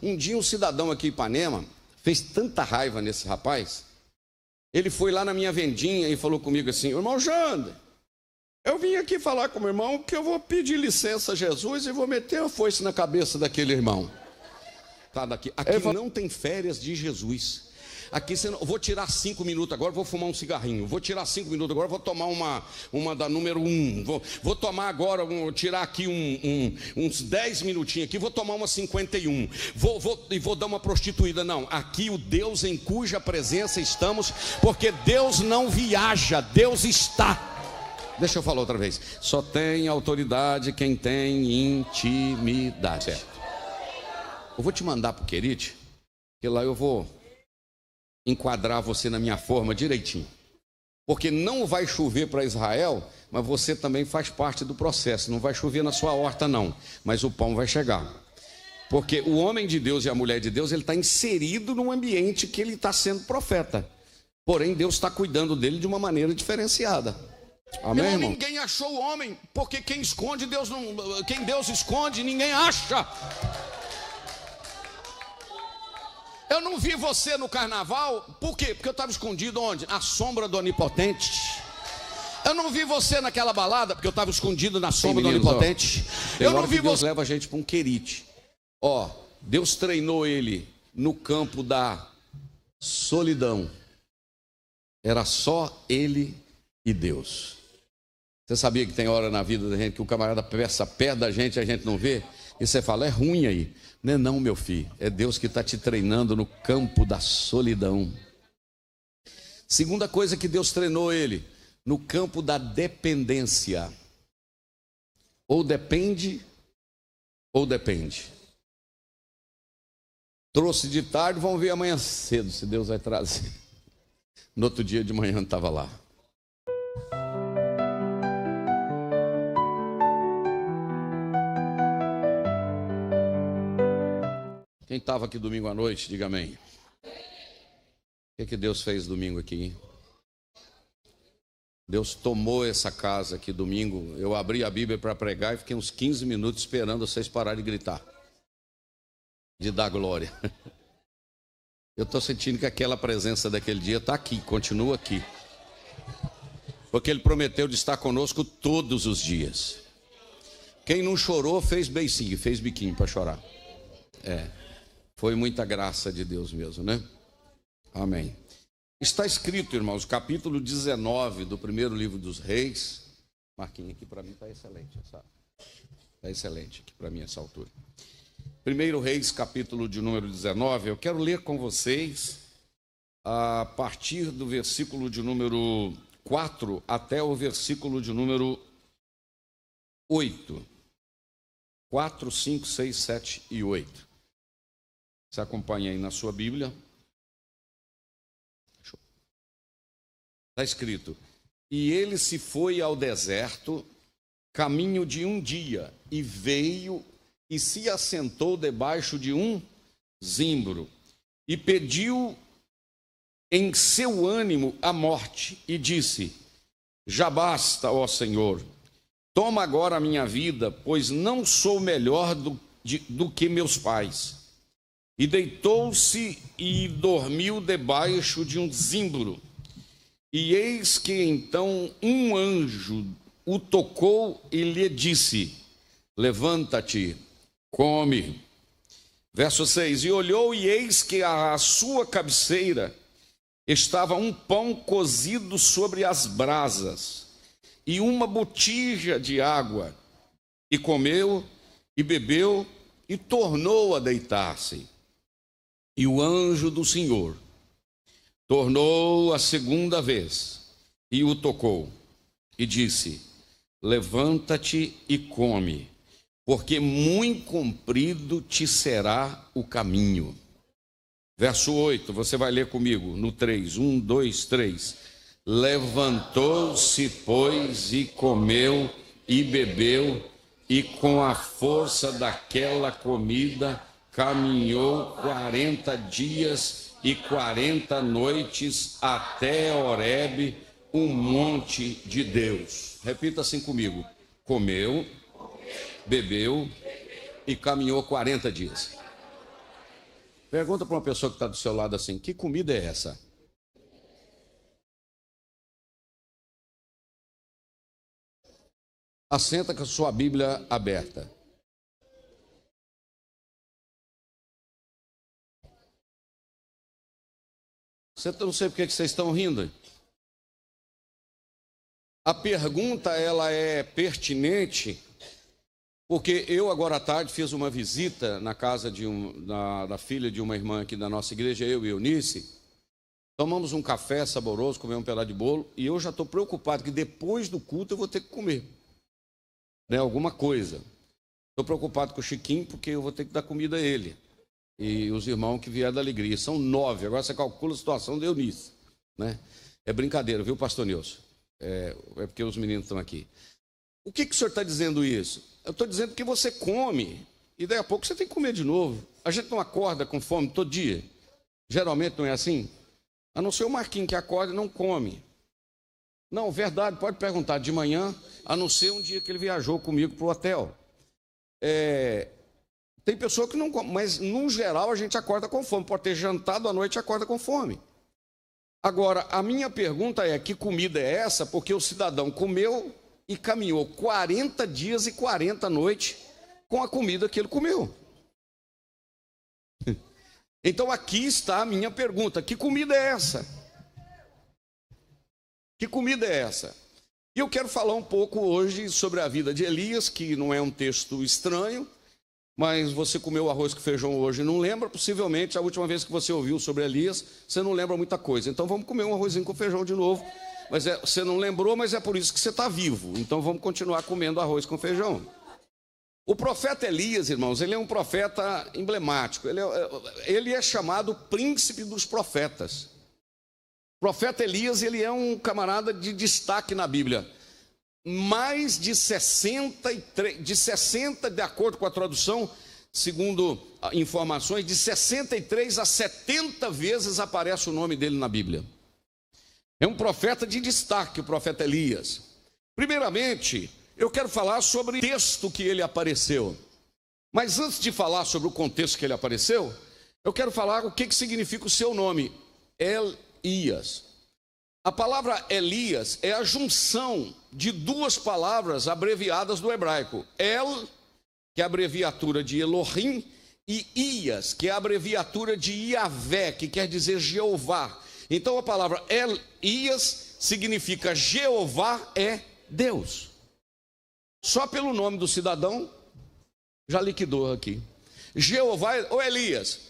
Um dia um cidadão aqui em Ipanema fez tanta raiva nesse rapaz, ele foi lá na minha vendinha e falou comigo assim: irmão Jander, eu vim aqui falar com o meu irmão que eu vou pedir licença a Jesus e vou meter a foice na cabeça daquele irmão. Tá, daqui. Aqui não tem férias de Jesus. Aqui você não... Vou tirar 5 minutos agora, vou fumar um cigarrinho. Vou tirar 5 minutos agora, vou tomar uma da número 1. Vou tomar agora, tirar aqui uns 10 minutinhos aqui, vou tomar uma 51. Vou dar uma prostituída. Não, aqui o Deus em cuja presença estamos, porque Deus não viaja, Deus está. Deixa eu falar outra vez. Só tem autoridade quem tem intimidade. Eu vou te mandar para o Querite, que lá eu vou enquadrar você na minha forma direitinho. Porque não vai chover para Israel, mas você também faz parte do processo. Não vai chover na sua horta não, mas o pão vai chegar. Porque o homem de Deus e a mulher de Deus, ele está inserido num ambiente que ele está sendo profeta. Porém, Deus está cuidando dele de uma maneira diferenciada. Amém, irmão? Ninguém achou o homem, porque quem esconde, Deus não... Quem Deus esconde, ninguém acha. Eu não vi você no carnaval, por quê? Porque eu estava escondido onde? Na sombra do Onipotente. Eu não vi você naquela balada, porque eu estava escondido na sombra do Onipotente. Eu não vi Deus leva a gente para um Querite. Ó, Deus treinou ele no campo da solidão. Era só ele e Deus. Você sabia que tem hora na vida da gente que o camarada passa perto da gente e a gente não vê? E você fala, é ruim aí. Não é não, meu filho. É Deus que está te treinando no campo da solidão. Segunda coisa que Deus treinou ele, no campo da dependência. Ou depende, ou depende. Trouxe de tarde, vamos ver amanhã cedo, se Deus vai trazer. No outro dia de manhã estava lá. Quem estava aqui domingo à noite, diga amém. O que Deus fez domingo aqui? Deus tomou essa casa aqui domingo. Eu abri a Bíblia para pregar e fiquei uns 15 minutos esperando vocês pararem de gritar, de dar glória. Eu estou sentindo que aquela presença daquele dia está aqui, continua aqui. Porque Ele prometeu de estar conosco todos os dias. Quem não chorou fez beicinho, fez biquinho para chorar. Foi muita graça de Deus mesmo, né? Amém. Está escrito, irmãos, capítulo 19 do primeiro livro dos Reis. Marquinhos aqui para mim está excelente. Está excelente aqui para mim essa altura. Primeiro Reis, capítulo de número 19. Eu quero ler com vocês a partir do versículo de número 4 até o versículo de número 8. 4, 5, 6, 7 e 8. Você acompanha aí na sua Bíblia. Está escrito: e ele se foi ao deserto, caminho de um dia, e veio e se assentou debaixo de um zimbro, e pediu em seu ânimo a morte, e disse: já basta, ó Senhor, toma agora a minha vida, pois não sou melhor do que meus pais. E deitou-se e dormiu debaixo de um zimbro. E eis que então um anjo o tocou e lhe disse: levanta-te, come. Verso 6: e olhou, e eis que à sua cabeceira estava um pão cozido sobre as brasas, e uma botija de água. E comeu, e bebeu, e tornou a deitar-se. E o anjo do Senhor tornou a segunda vez, e o tocou, e disse: levanta-te e come, porque muito comprido te será o caminho. Verso 8, você vai ler comigo, no 3, 1, 2, 3. Levantou-se, pois, e comeu, e bebeu, e com a força daquela comida, caminhou 40 dias e 40 noites até Horebe, o monte de Deus. Repita assim comigo: comeu, bebeu e caminhou 40 dias. Pergunta para uma pessoa que está do seu lado assim: que comida é essa? Assenta com a sua Bíblia aberta. Não sei por que vocês estão rindo. A pergunta, ela é pertinente, porque eu agora à tarde fiz uma visita na casa da filha de uma irmã aqui da nossa igreja, eu e Eunice. Tomamos um café saboroso, comemos um pedaço de bolo, e eu já estou preocupado que depois do culto eu vou ter que comer, né, alguma coisa. Estou preocupado com o Chiquinho, porque eu vou ter que dar comida a ele. E os irmãos que vieram da alegria. São 9, agora você calcula a situação de Eunice, né? É brincadeira, viu, pastor Nilson? É porque os meninos estão aqui. O que o senhor está dizendo isso? Eu estou dizendo que você come, e daí a pouco você tem que comer de novo. A gente não acorda com fome todo dia? Geralmente não é assim? A não ser o Marquinhos que acorda e não come. Não, verdade, pode perguntar, de manhã, a não ser um dia que ele viajou comigo para o hotel. Tem pessoa que não come, mas no geral a gente acorda com fome. Pode ter jantado à noite e acorda com fome. Agora, a minha pergunta é: que comida é essa? Porque o cidadão comeu e caminhou 40 dias e 40 noites com a comida que ele comeu. Então aqui está a minha pergunta: que comida é essa? Que comida é essa? E eu quero falar um pouco hoje sobre a vida de Elias, que não é um texto estranho, mas você comeu arroz com feijão hoje e não lembra, possivelmente a última vez que você ouviu sobre Elias, você não lembra muita coisa. Então vamos comer um arrozinho com feijão de novo. Mas você não lembrou, mas é por isso que você está vivo. Então vamos continuar comendo arroz com feijão. O profeta Elias, irmãos, ele é um profeta emblemático. Ele é chamado príncipe dos profetas. O profeta Elias, ele é um camarada de destaque na Bíblia. Mais de 60, de acordo com a tradução, segundo informações, de 63 a 70 vezes aparece o nome dele na Bíblia. É um profeta de destaque, o profeta Elias. Primeiramente, eu quero falar sobre o texto que ele apareceu. Mas antes de falar sobre o contexto que ele apareceu, eu quero falar o que significa o seu nome, Elias. A palavra Elias é a junção de duas palavras abreviadas do hebraico. El, que é a abreviatura de Elohim, e Ias, que é a abreviatura de Iavé, que quer dizer Jeová. Então a palavra Elias significa Jeová é Deus. Só pelo nome do cidadão já liquidou aqui. Jeová, ou Elias,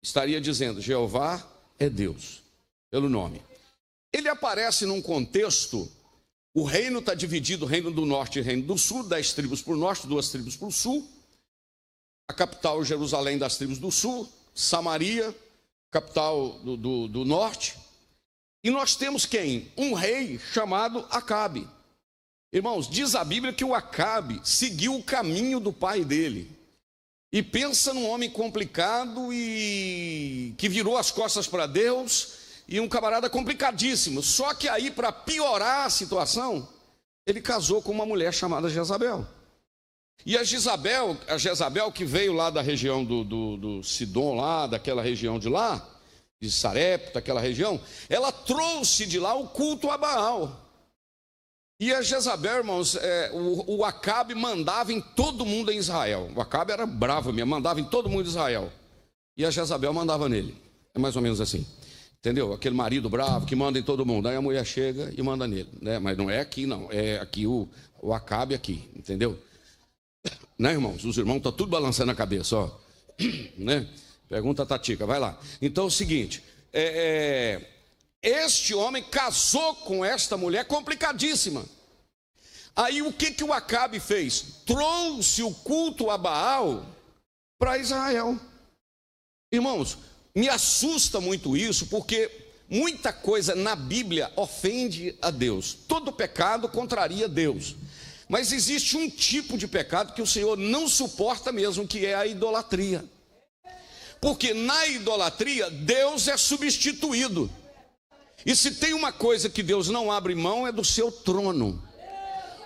estaria dizendo Jeová é Deus, pelo nome. Ele aparece num contexto, o reino está dividido, reino do norte e reino do sul, 10 tribos para o norte, 2 tribos para o sul. A capital, Jerusalém, das tribos do sul, Samaria, capital do norte. E nós temos quem? Um rei chamado Acabe. Irmãos, diz a Bíblia que o Acabe seguiu o caminho do pai dele. E pensa num homem complicado e que virou as costas para Deus. E um camarada complicadíssimo. Só que aí, para piorar a situação, ele casou com uma mulher chamada Jezabel. E a Jezabel que veio lá da região do Sidom, lá, daquela região de lá, de Sarepta, aquela região, ela trouxe de lá o culto a Baal. E a Jezabel, irmãos, o Acabe mandava em todo mundo em Israel. O Acabe era bravo mesmo, mandava em todo mundo de Israel. E a Jezabel mandava nele. É mais ou menos assim. Entendeu? Aquele marido bravo que manda em todo mundo. Aí a mulher chega e manda nele, né? Mas não é aqui, não. É aqui o Acabe aqui, entendeu? Né, irmãos? Os irmãos estão tudo balançando a cabeça, ó. Né? Pergunta a Tatica, vai lá. Então é o seguinte: este homem casou com esta mulher complicadíssima. Aí o que o Acabe fez? Trouxe o culto a Baal para Israel. Irmãos, me assusta muito isso, porque muita coisa na Bíblia ofende a Deus. Todo pecado contraria Deus. Mas existe um tipo de pecado que o Senhor não suporta mesmo, que é a idolatria. Porque na idolatria, Deus é substituído. E se tem uma coisa que Deus não abre mão, é do seu trono.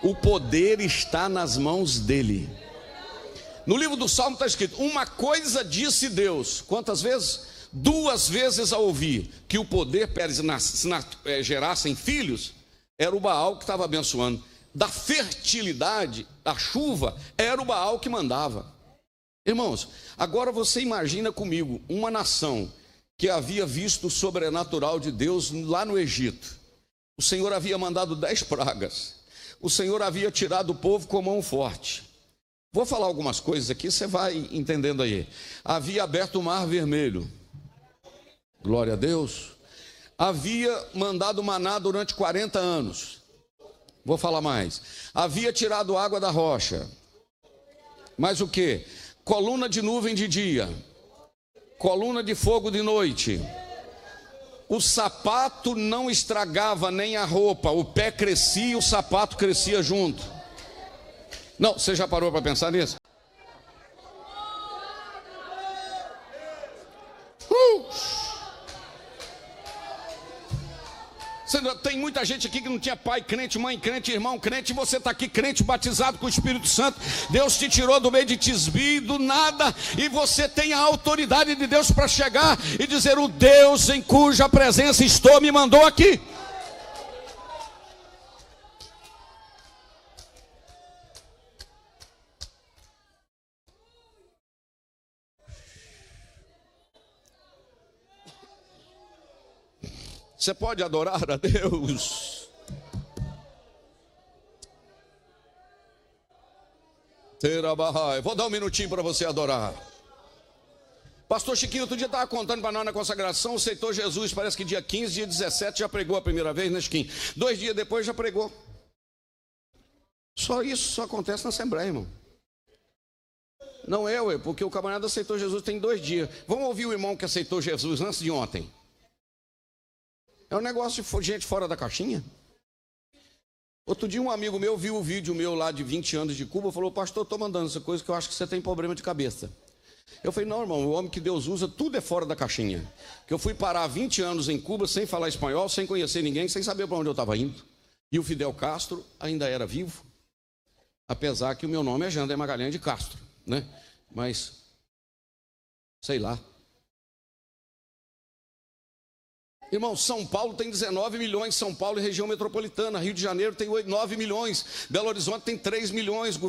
O poder está nas mãos dele. No livro do Salmo está escrito: uma coisa disse Deus. Quantas vezes? 2 vezes a ouvir, que o poder para eles gerassem filhos, era o Baal que estava abençoando. Da fertilidade, da chuva, era o Baal que mandava. Irmãos, agora você imagina comigo uma nação que havia visto o sobrenatural de Deus lá no Egito. O Senhor havia mandado 10 pragas. O Senhor havia tirado o povo com mão forte. Vou falar algumas coisas aqui, você vai entendendo aí. Havia aberto o mar vermelho. Glória a Deus. Havia mandado maná durante 40 anos. Vou falar mais. Havia tirado água da rocha. Mas o que? Coluna de nuvem de dia, coluna de fogo de noite. O sapato não estragava nem a roupa. O pé crescia e o sapato crescia junto. Não, você já parou para pensar nisso? Tem muita gente aqui que não tinha pai crente, mãe crente, irmão crente, e você está aqui crente, batizado com o Espírito Santo. Deus te tirou do meio de Tisbi, do nada, e você tem a autoridade de Deus para chegar e dizer: o Deus em cuja presença estou me mandou aqui. Você pode adorar a Deus. Vou dar um minutinho para você adorar. Pastor Chiquinho, outro dia estava contando para nós na consagração, aceitou Jesus, parece que dia 15, dia 17 já pregou a primeira vez, né, Chiquinho? 2 dias depois já pregou. Só isso só acontece na Assembleia, irmão. Não é, ué, porque o camarada aceitou Jesus tem 2 dias. Vamos ouvir o irmão que aceitou Jesus antes de ontem. É um negócio de gente fora da caixinha. Outro dia um amigo meu viu o vídeo meu lá de 20 anos de Cuba, falou: pastor, estou mandando essa coisa que eu acho que você tem problema de cabeça. Eu falei: não, irmão, o homem que Deus usa, tudo é fora da caixinha. Que eu fui parar 20 anos em Cuba sem falar espanhol, sem conhecer ninguém, sem saber para onde eu estava indo. E o Fidel Castro ainda era vivo, apesar que o meu nome é Jander Magalhães de Castro, né? Mas, sei lá. Irmão, São Paulo tem 19 milhões, São Paulo e região metropolitana. Rio de Janeiro tem 9 milhões, Belo Horizonte tem 3 milhões,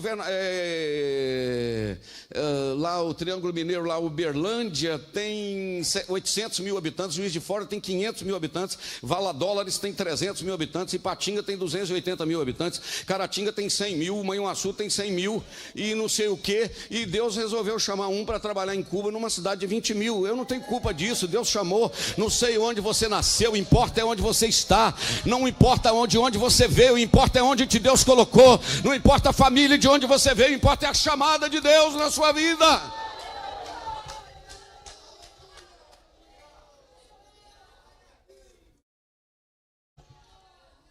lá o Triângulo Mineiro, lá Uberlândia tem 800 mil habitantes, Juiz de Fora tem 500 mil habitantes, Valadares tem 300 mil habitantes, Ipatinga tem 280 mil habitantes, Caratinga tem 100 mil, Manhuaçu tem 100 mil e não sei o que. E Deus resolveu chamar um para trabalhar em Cuba, numa cidade de 20 mil. Eu não tenho culpa disso, Deus chamou. Não sei onde você nasceu, importa é onde você está. Não importa onde você veio, importa é onde Deus colocou. Não importa a família de onde você veio, importa é a chamada de Deus na sua vida.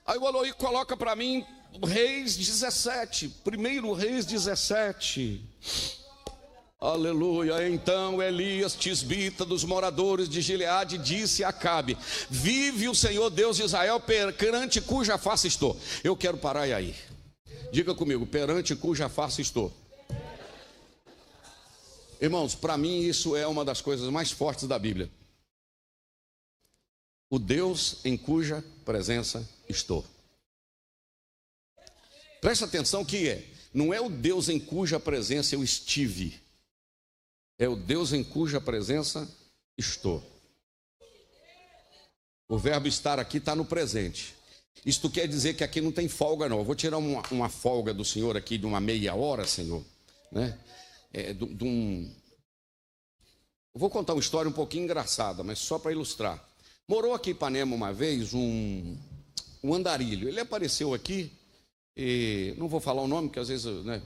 Aí o Aloí coloca para mim Reis 17, 1 Reis 17. Aleluia. Então Elias, tisbita dos moradores de Gileade, disse a Acabe: vive o Senhor Deus de Israel, perante cuja face estou. Eu quero parar aí. Diga comigo: perante cuja face estou. Irmãos, para mim isso é uma das coisas mais fortes da Bíblia. O Deus em cuja presença estou. Presta atenção que não é o Deus em cuja presença eu estive. É o Deus em cuja presença estou. O verbo estar aqui está no presente. Isto quer dizer que aqui não tem folga, não. Eu vou tirar uma folga do Senhor aqui de uma meia hora, Senhor, né? Eu vou contar uma história um pouquinho engraçada, mas só para ilustrar. Morou aqui em Ipanema uma vez um andarilho. Ele apareceu aqui, e não vou falar o nome, porque às vezes, né,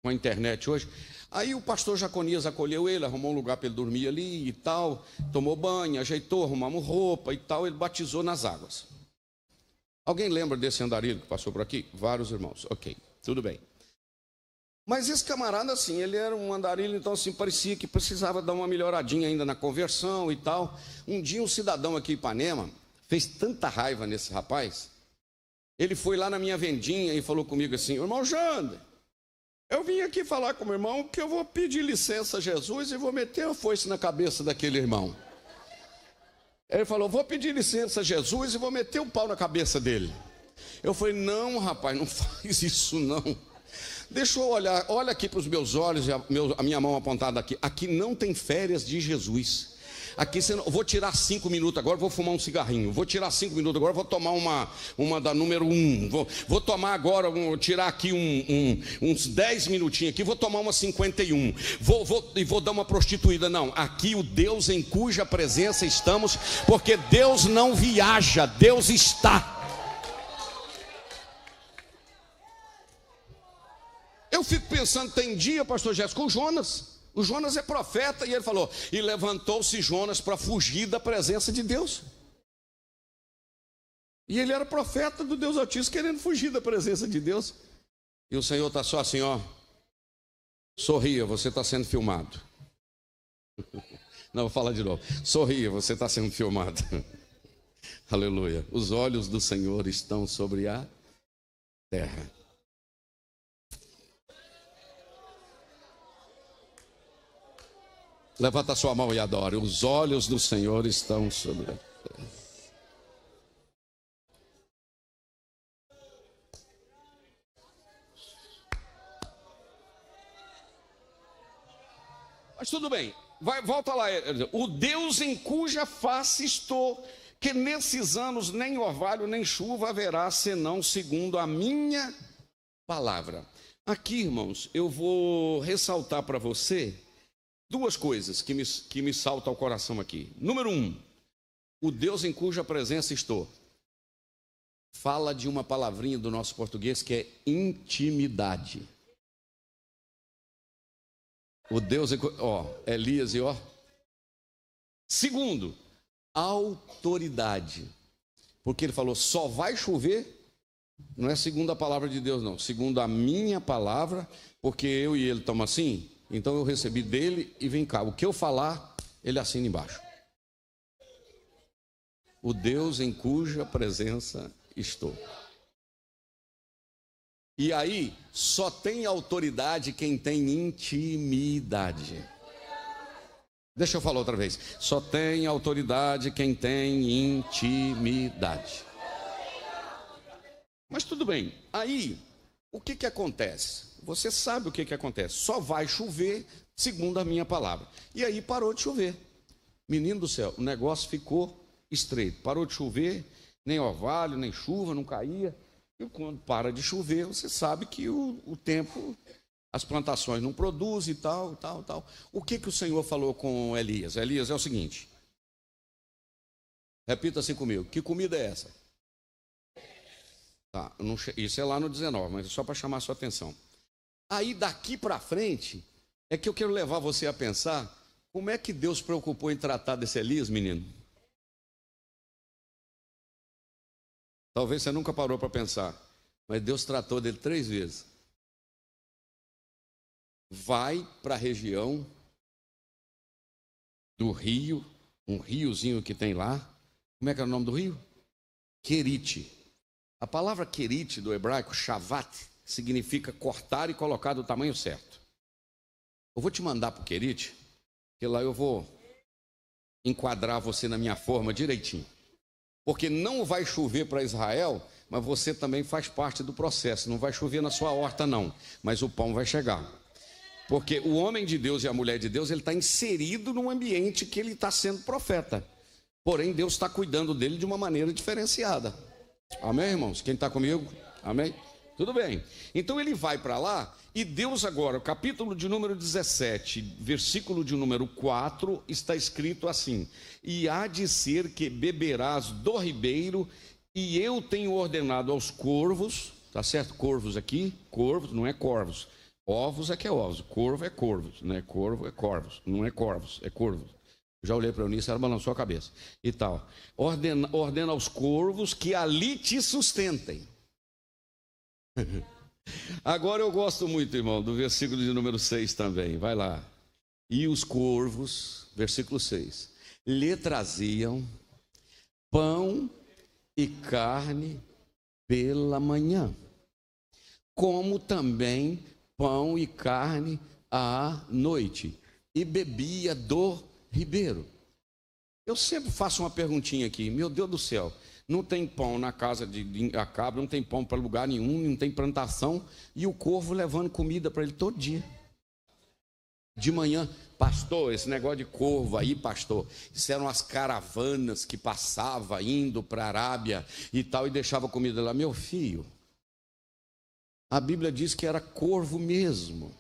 com a internet hoje. Aí o pastor Jaconias acolheu ele, arrumou um lugar para ele dormir ali e tal, tomou banho, ajeitou, arrumamos roupa e tal, ele batizou nas águas. Alguém lembra desse andarilho que passou por aqui? Vários irmãos. Ok, tudo bem. Mas esse camarada, assim, ele era um andarilho, então assim, parecia que precisava dar uma melhoradinha ainda na conversão e tal. Um dia um cidadão aqui em Ipanema fez tanta raiva nesse rapaz, ele foi lá na minha vendinha e falou comigo assim: irmão Jander, Eu vim aqui falar com o meu irmão que eu vou pedir licença a Jesus e vou meter a foice na cabeça daquele irmão. Ele falou, vou pedir licença a Jesus e vou meter o pau na cabeça dele. Eu falei, não, rapaz, não faz isso não. Deixa eu olhar, olha aqui para os meus olhos e a minha mão apontada aqui. Aqui não tem férias de Jesus. Aqui você não, vou tirar 5 minutos agora, vou fumar um cigarrinho. Vou tirar 5 minutos agora, vou tomar uma da número 1. Vou tomar agora, tirar aqui uns 10 minutinhos aqui, vou tomar uma 51. Vou dar uma prostituída. Não, aqui o Deus em cuja presença estamos, porque Deus não viaja, Deus está. Eu fico pensando, tem dia, pastor Jéssica, o Jonas é profeta, e ele falou, e levantou-se Jonas para fugir da presença de Deus. E ele era profeta do Deus Altíssimo, querendo fugir da presença de Deus. E o Senhor está só assim, ó, sorria, você está sendo filmado. Não, vou falar de novo, sorria, você está sendo filmado. Aleluia, os olhos do Senhor estão sobre a terra. Levanta a sua mão e adore. Os olhos do Senhor estão sobre a terra. Mas tudo bem, volta lá. O Deus em cuja face estou, que nesses anos nem orvalho nem chuva haverá, senão segundo a minha palavra. Aqui, irmãos, eu vou ressaltar para você duas coisas que me saltam ao coração aqui. Número 1, o Deus em cuja presença estou. Fala de uma palavrinha do nosso português que é intimidade. O Deus, Elias e Segundo, autoridade. Porque ele falou, só vai chover, não é segundo a palavra de Deus não, segundo a minha palavra, porque eu e ele estamos assim. Então eu recebi dele e vem cá, o que eu falar, ele assina embaixo. O Deus em cuja presença estou. E aí, só tem autoridade quem tem intimidade. Deixa eu falar outra vez. Só tem autoridade quem tem intimidade. Mas tudo bem, aí, o que acontece? Você sabe o que acontece. Só vai chover segundo a minha palavra. E aí parou de chover. Menino do céu, o negócio ficou estreito. Parou de chover, nem orvalho, nem chuva, não caía. E quando para de chover, você sabe que o tempo, as plantações não produzem e tal. O que o Senhor falou com Elias? Elias, é o seguinte. Repita assim comigo. Que comida é essa? Tá, isso é lá no 19, mas é só para chamar a sua atenção. Aí daqui para frente, é que eu quero levar você a pensar, como é que Deus preocupou em tratar desse Elias, menino? Talvez você nunca parou para pensar, mas Deus tratou dele 3 vezes. Vai para a região do rio, um riozinho que tem lá. Como é que é o nome do rio? Querite. A palavra querite do hebraico, shavat, significa cortar e colocar do tamanho certo. Eu vou te mandar para o querite, que lá eu vou enquadrar você na minha forma direitinho. Porque não vai chover para Israel, mas você também faz parte do processo. Não vai chover na sua horta não, mas o pão vai chegar. Porque o homem de Deus e a mulher de Deus, ele está inserido num ambiente que ele está sendo profeta. Porém, Deus está cuidando dele de uma maneira diferenciada. Amém, irmãos? Quem está comigo? Amém? Tudo bem. Então ele vai para lá e Deus agora, o capítulo de número 17, versículo de número 4, está escrito assim: e há de ser que beberás do ribeiro, e eu tenho ordenado aos corvos, tá certo? Corvos aqui, corvos, não é corvos. Ovos é que é ovos, corvo é corvos, né? Corvo é corvos, não é corvos, é corvos. Já olhei para a Eunice, ela balançou a cabeça e tal. Ordena aos corvos que ali te sustentem. Agora eu gosto muito, irmão, do versículo de número 6 também. Vai lá. E os corvos, versículo 6, lhe traziam pão e carne pela manhã, como também pão e carne à noite, e bebia do ribeiro. Eu sempre faço uma perguntinha aqui, meu Deus do céu, não tem pão na casa de Acabe, não tem pão para lugar nenhum, não tem plantação, e o corvo levando comida para ele todo dia. De manhã, pastor, esse negócio de corvo aí, pastor, isso eram as caravanas que passavam indo para a Arábia e tal, e deixava comida lá. Meu filho, a Bíblia diz que era corvo mesmo.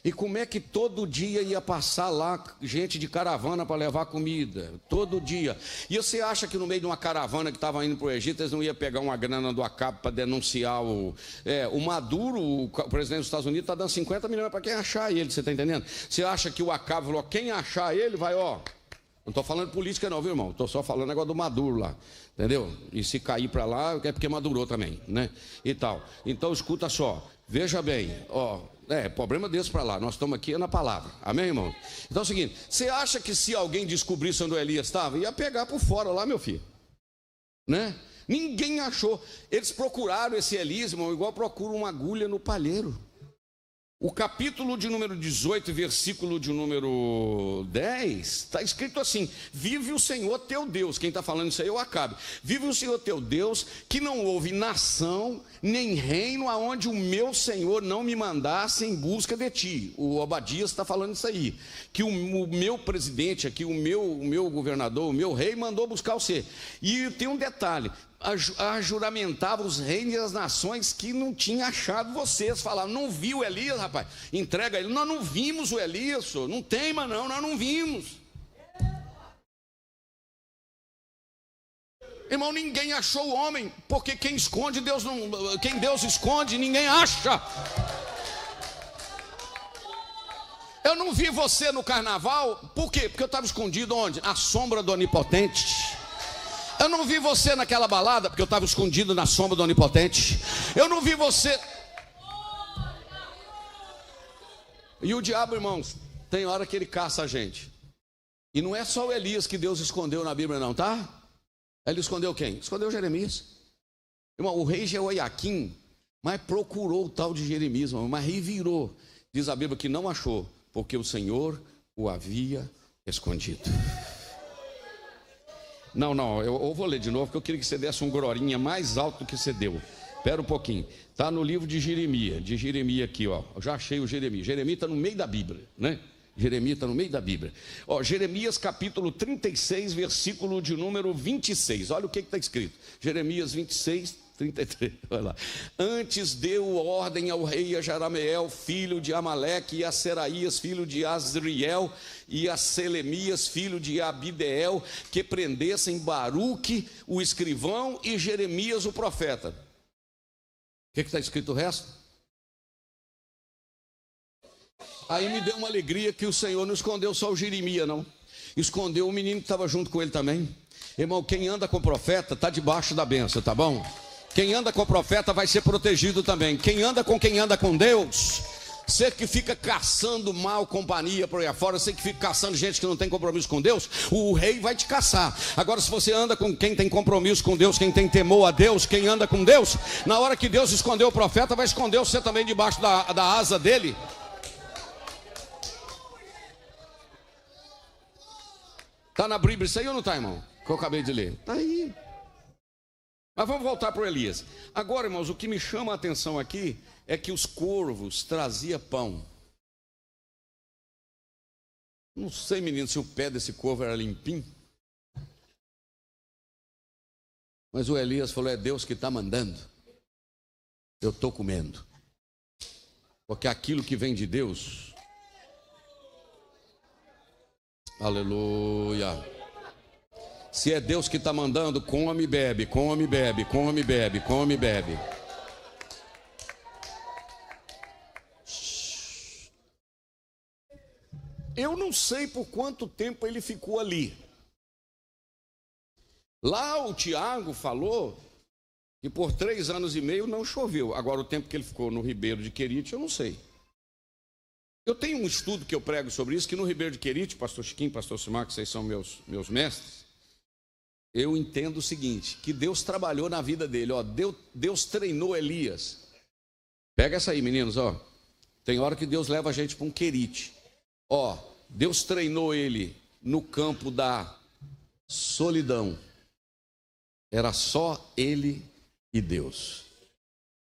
E como é que todo dia ia passar lá gente de caravana para levar comida? Todo dia. E você acha que no meio de uma caravana que estava indo para o Egito, eles não iam pegar uma grana do Acabe para denunciar o Maduro, o presidente dos Estados Unidos, está dando 50 milhões para quem achar ele, você está entendendo? Você acha que o Acabe falou, quem achar ele vai, ó. Não estou falando política não, viu, irmão? Estou só falando negócio do Maduro lá, entendeu? E se cair para lá, é porque madurou também, né? E tal. Então, escuta só, veja bem, ó, problema desse para lá, nós estamos aqui na palavra, amém, irmão? Então é o seguinte, você acha que se alguém descobrisse onde o Elias estava, ia pegar por fora lá, meu filho, né? Ninguém achou, eles procuraram esse Elias, irmão, igual procuram uma agulha no palheiro. O capítulo de número 18, versículo de número 10, está escrito assim: vive o Senhor teu Deus, quem está falando isso aí é o Acabe, vive o Senhor teu Deus, que não houve nação, nem reino, aonde o meu Senhor não me mandasse em busca de ti. O Obadias está falando isso aí, que o meu presidente aqui, o meu governador, o meu rei mandou buscar você. E tem um detalhe, juramentava os reinos e as nações que não tinha achado vocês. Falavam, não viu o Elias, rapaz? Entrega ele. Nós não vimos o Elias, senhor. Não teima não, nós não vimos. Irmão, ninguém achou o homem, porque quem esconde, Deus não. Quem Deus esconde, ninguém acha. Eu não vi você no carnaval, por quê? Porque eu estava escondido onde? À sombra do Onipotente. Eu não vi você naquela balada, porque eu estava escondido na sombra do Onipotente. Eu não vi você. E o diabo, irmãos, tem hora que ele caça a gente. E não é só o Elias que Deus escondeu na Bíblia não, tá? Ele escondeu quem? Escondeu Jeremias. Irmão, o rei Jeoiaquim, mas procurou o tal de Jeremias, irmão, mas revirou. Diz a Bíblia que não achou, porque o Senhor o havia escondido. Não, eu vou ler de novo, porque eu queria que você desse um glorinha mais alto do que você deu. Espera um pouquinho. Está no livro de Jeremias aqui, ó. Eu já achei o Jeremias. Jeremias está no meio da Bíblia, né? Jeremias está no meio da Bíblia. Ó, Jeremias capítulo 36, versículo de número 26. Olha o que está escrito. Jeremias 26, 33, olha lá. Antes deu ordem ao rei a Jerameel, filho de Amaleque, e a Seraías, filho de Azriel, e a Selemias, filho de Abideel, que prendessem Baruque, o escrivão, e Jeremias, o profeta. O que está escrito o resto? Aí me deu uma alegria que o Senhor não escondeu só o Jeremias, não. Escondeu o menino que estava junto com ele também. Irmão, quem anda com o profeta está debaixo da bênção, tá bom? Quem anda com o profeta vai ser protegido também. Quem anda com Deus, você que fica caçando mal companhia por aí afora, você que fica caçando gente que não tem compromisso com Deus, o rei vai te caçar. Agora, se você anda com quem tem compromisso com Deus, quem tem temor a Deus, quem anda com Deus, na hora que Deus escondeu o profeta, vai esconder você também debaixo da asa dele. Está na Bíblia isso aí ou não está, irmão? Que eu acabei de ler. Está aí. Mas vamos voltar para o Elias. Agora, irmãos, o que me chama a atenção aqui é que os corvos traziam pão. Não sei, menino, se o pé desse corvo era limpinho. Mas o Elias falou, é Deus que está mandando. Eu estou comendo. Porque aquilo que vem de Deus... Aleluia. Se é Deus que está mandando, come e bebe, come e bebe, come e bebe, come e bebe. Eu não sei por quanto tempo ele ficou ali. Lá o Tiago falou que por 3 anos e meio não choveu. Agora o tempo que ele ficou no Ribeiro de Querite, eu não sei. Eu tenho um estudo que eu prego sobre isso, que no Ribeiro de Querite, pastor Chiquinho, pastor Simar, que vocês são meus mestres, eu entendo o seguinte, que Deus trabalhou na vida dele, ó, Deus treinou Elias. Pega essa aí, meninos, ó. Tem hora que Deus leva a gente para um querite. Ó, Deus treinou ele no campo da solidão. Era só ele e Deus.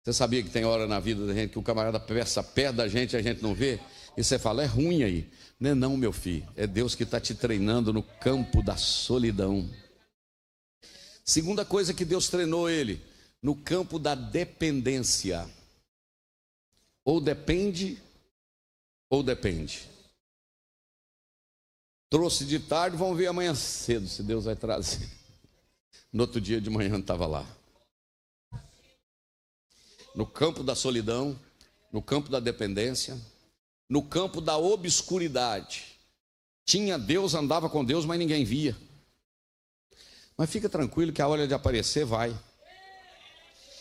Você sabia que tem hora na vida da gente que o camarada passa perto da gente e a gente não vê? E você fala, é ruim aí. Não é não, meu filho. É Deus que está te treinando no campo da solidão. Segunda coisa que Deus treinou ele, no campo da dependência. Ou depende, ou depende. Trouxe de tarde, vamos ver amanhã cedo, se Deus vai trazer. No outro dia de manhã estava lá. No campo da solidão, no campo da dependência, no campo da obscuridade. Tinha Deus, andava com Deus, mas ninguém via. Mas fica tranquilo que a hora de aparecer vai.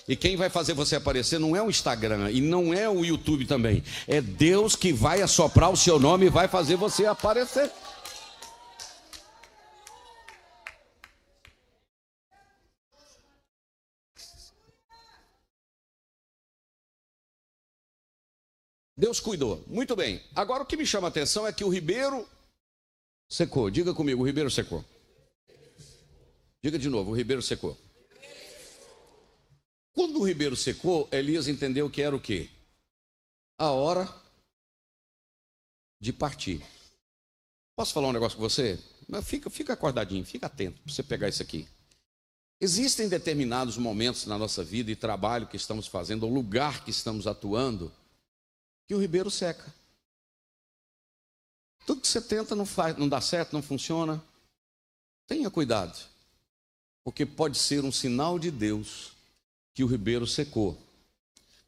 E quem vai fazer você aparecer não é o Instagram e não é o YouTube também. É Deus que vai assoprar o seu nome e vai fazer você aparecer. Deus cuidou. Muito bem. Agora o que me chama a atenção é que o ribeiro secou. Diga comigo, o ribeiro secou. Diga de novo, o ribeiro secou. Quando o ribeiro secou, Elias entendeu que era o quê? A hora de partir. Posso falar um negócio com você? Mas fica acordadinho, fica atento para você pegar isso aqui. Existem determinados momentos na nossa vida e trabalho que estamos fazendo, ou lugar que estamos atuando, que o ribeiro seca. Tudo que você tenta não faz, não dá certo, não funciona. Tenha cuidado, porque pode ser um sinal de Deus que o ribeiro secou.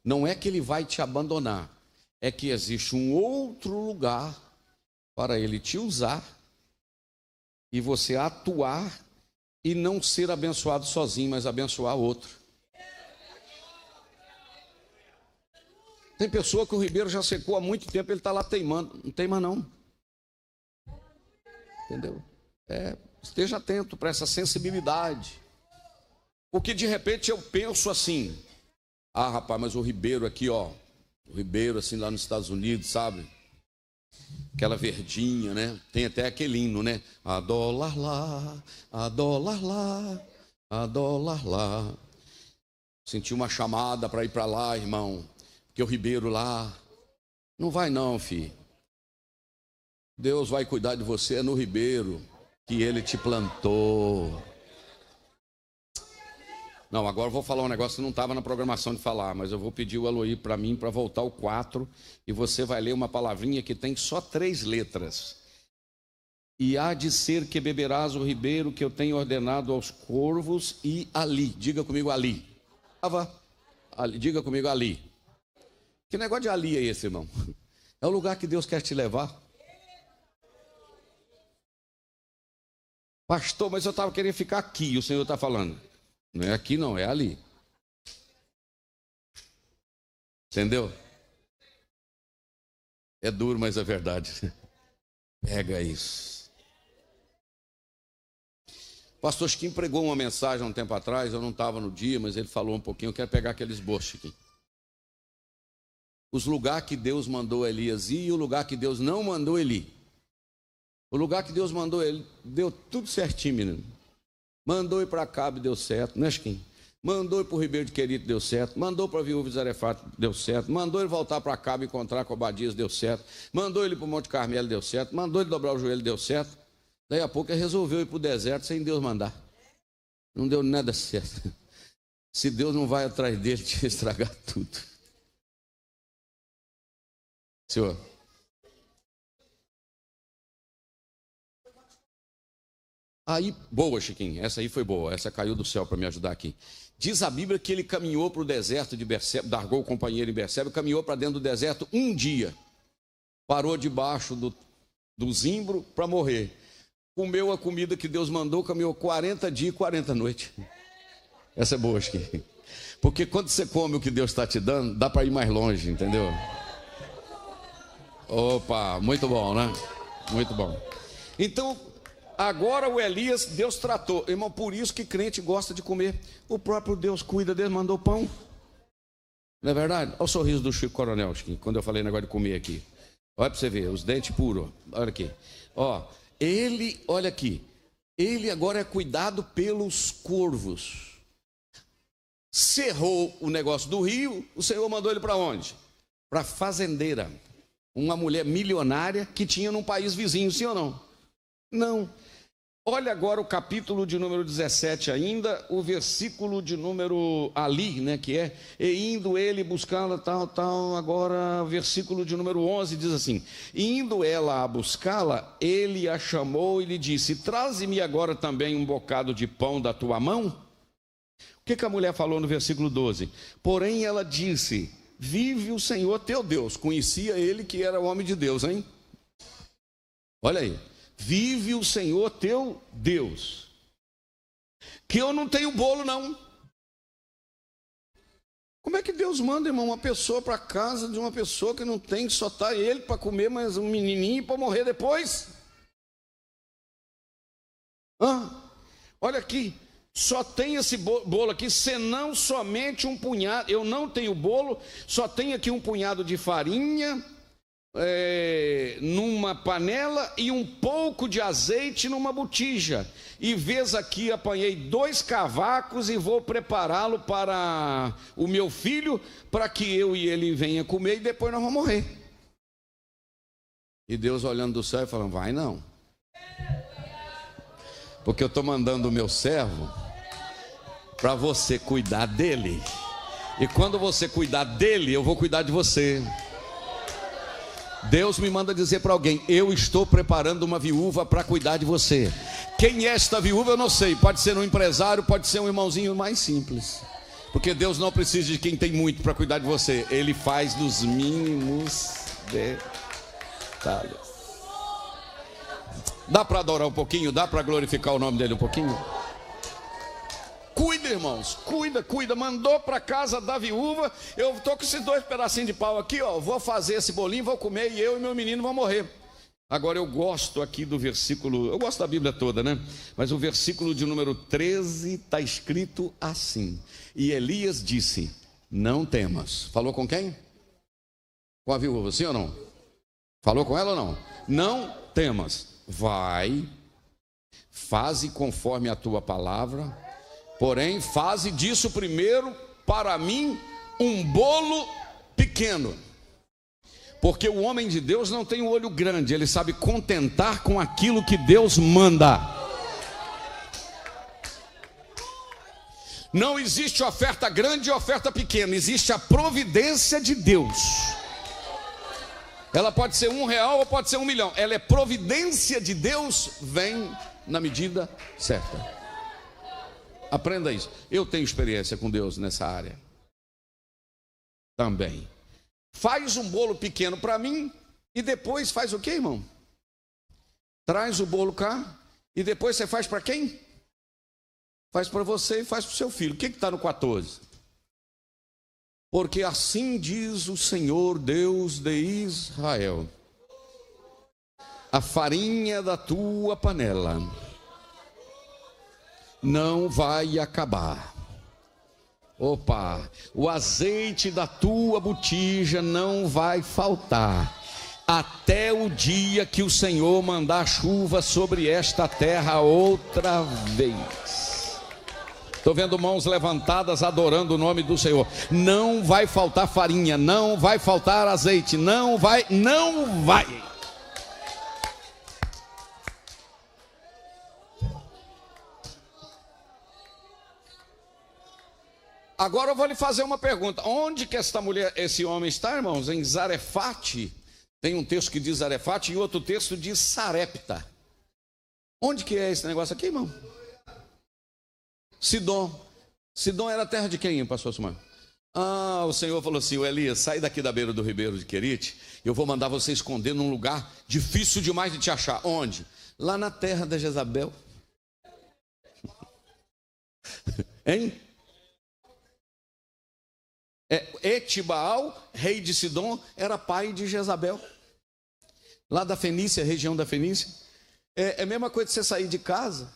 Não é que ele vai te abandonar, é que existe um outro lugar para ele te usar e você atuar e não ser abençoado sozinho, mas abençoar outro. Tem pessoa que o ribeiro já secou há muito tempo, ele está lá teimando. Não teima não. Entendeu? Esteja atento para essa sensibilidade. Porque de repente eu penso assim, ah rapaz, mas o ribeiro aqui, ó, o ribeiro assim lá nos Estados Unidos, sabe? Aquela verdinha, né? Tem até aquele hino, né? A dólar lá, a dólar lá, a dólar lá. Senti uma chamada para ir para lá, irmão, porque o ribeiro lá, não vai não, filho. Deus vai cuidar de você, é no ribeiro que ele te plantou. Não, agora eu vou falar um negócio que não estava na programação de falar, mas eu vou pedir o Aloí para mim, para voltar ao 4, e você vai ler uma palavrinha que tem só 3 letras. E há de ser que beberás o ribeiro que eu tenho ordenado aos corvos e ali. Diga comigo ali. Diga comigo ali. Que negócio de ali é esse, irmão? É o lugar que Deus quer te levar. Pastor, mas eu estava querendo ficar aqui, o Senhor está falando. Não é aqui não, é ali. Entendeu? É duro, mas é verdade. Pega isso. Pastor Chiquinho pregou uma mensagem há um tempo atrás, eu não estava no dia, mas ele falou um pouquinho, eu quero pegar aqueles esboço, Chiquinho. Os lugares que Deus mandou Elias ir e o lugar que Deus não mandou ele ir. O lugar que Deus mandou ele, deu tudo certinho, menino. Mandou ir para Acabe, deu certo, né, Chiquinho? Mandou ir para o Ribeiro de Querite, deu certo. Mandou para a Viúva de Zarefato, deu certo. Mandou ele voltar para Acabe, encontrar com Obadias, deu certo. Mandou ele para o Monte Carmelo, deu certo. Mandou ele dobrar o joelho, deu certo. Daí a pouco ele resolveu ir para o deserto sem Deus mandar. Não deu nada certo. Se Deus não vai atrás dele, tinha estragar tudo. Senhor. Aí, boa, Chiquinho, essa aí foi boa, essa caiu do céu para me ajudar aqui. Diz a Bíblia que ele caminhou para o deserto de Berseba, largou o companheiro em Berseba, caminhou para dentro do deserto um dia. Parou debaixo do zimbro para morrer. Comeu a comida que Deus mandou, caminhou 40 dias e 40 noites. Essa é boa, Chiquinho. Porque quando você come o que Deus está te dando, dá para ir mais longe, entendeu? Opa, muito bom, né? Muito bom. Então, agora o Elias, Deus tratou. Irmão, por isso que crente gosta de comer. O próprio Deus cuida, Deus mandou pão. Não é verdade? Olha o sorriso do Chico Coronel, quando eu falei negócio de comer aqui. Olha para você ver, os dentes puros. Olha aqui. Ó, ele, olha aqui. Ele agora é cuidado pelos corvos. Cerrou o negócio do rio, o Senhor mandou ele para onde? Para fazendeira. Uma mulher milionária que tinha num país vizinho, sim ou não? Não. Olha agora o capítulo de número 17 ainda, o versículo de número ali, né, que é, e indo ele buscá-la, tal, agora versículo de número 11 diz assim, e indo ela a buscá-la, ele a chamou e lhe disse, traze-me agora também um bocado de pão da tua mão. O que a mulher falou no versículo 12? Porém ela disse, vive o Senhor teu Deus, conhecia ele que era o homem de Deus, hein? Olha aí. Vive o Senhor teu Deus, que eu não tenho bolo não. Como é que Deus manda, irmão, uma pessoa para casa de uma pessoa que não tem, só está ele para comer, mas um menininho para morrer depois? Olha aqui, só tem esse bolo aqui, senão somente um punhado, eu não tenho bolo, só tenho aqui um punhado de farinha, numa panela e um pouco de azeite numa botija, e vês aqui, apanhei 2 cavacos e vou prepará-lo para o meu filho, para que eu e ele venha comer e depois nós vamos morrer. E Deus olhando do céu e falando, vai não, porque eu estou mandando o meu servo para você cuidar dele, e quando você cuidar dele, eu vou cuidar de você. Deus me manda dizer para alguém, eu estou preparando uma viúva para cuidar de você. Quem é esta viúva eu não sei, pode ser um empresário, pode ser um irmãozinho mais simples, porque Deus não precisa de quem tem muito para cuidar de você, Ele faz dos mínimos detalhes. Dá para adorar um pouquinho? Dá para glorificar o nome dele um pouquinho? Cuida, irmãos, cuida, mandou para casa da viúva, eu estou com esses 2 pedacinhos de pau aqui, ó, vou fazer esse bolinho, vou comer e eu e meu menino vamos morrer. Agora eu gosto aqui do versículo, eu gosto da Bíblia toda, né? Mas o versículo de número 13 está escrito assim, e Elias disse, não temas. Falou com quem? Com a viúva, sim ou não? Falou com ela ou não? Não temas, vai, faze conforme a tua palavra, porém, faze disso primeiro para mim um bolo pequeno. Porque o homem de Deus não tem um olho grande, ele sabe contentar com aquilo que Deus manda. Não existe oferta grande e oferta pequena, existe a providência de Deus. Ela pode ser R$1 ou pode ser 1 milhão, ela é providência de Deus, vem na medida certa. Aprenda isso. Eu tenho experiência com Deus nessa área também. Faz um bolo pequeno para mim e depois faz o quê, irmão? Traz o bolo cá e depois você faz para quem? Faz para você e faz para o seu filho. O que está no 14? Porque assim diz o Senhor Deus de Israel, a farinha da tua panela não vai acabar. Opa, o azeite da tua botija não vai faltar, até o dia que o Senhor mandar chuva sobre esta terra outra vez. Estou vendo mãos levantadas adorando o nome do Senhor. Não vai faltar farinha, não vai faltar azeite, não vai. Agora eu vou lhe fazer uma pergunta. Onde que esta mulher, esse homem está, irmãos? Em Zarefate. Tem um texto que diz Zarefate e outro texto diz Sarepta. Onde que é esse negócio aqui, irmão? Sidom. Sidom era a terra de quem, pastor Sumar? O Senhor falou assim, o Elias, sai daqui da beira do ribeiro de Querite, eu vou mandar você esconder num lugar difícil demais de te achar. Onde? Lá na terra da Jezabel. Hein? Etibaal, rei de Sidom, era pai de Jezabel, lá da Fenícia, região da Fenícia. É a mesma coisa de você sair de casa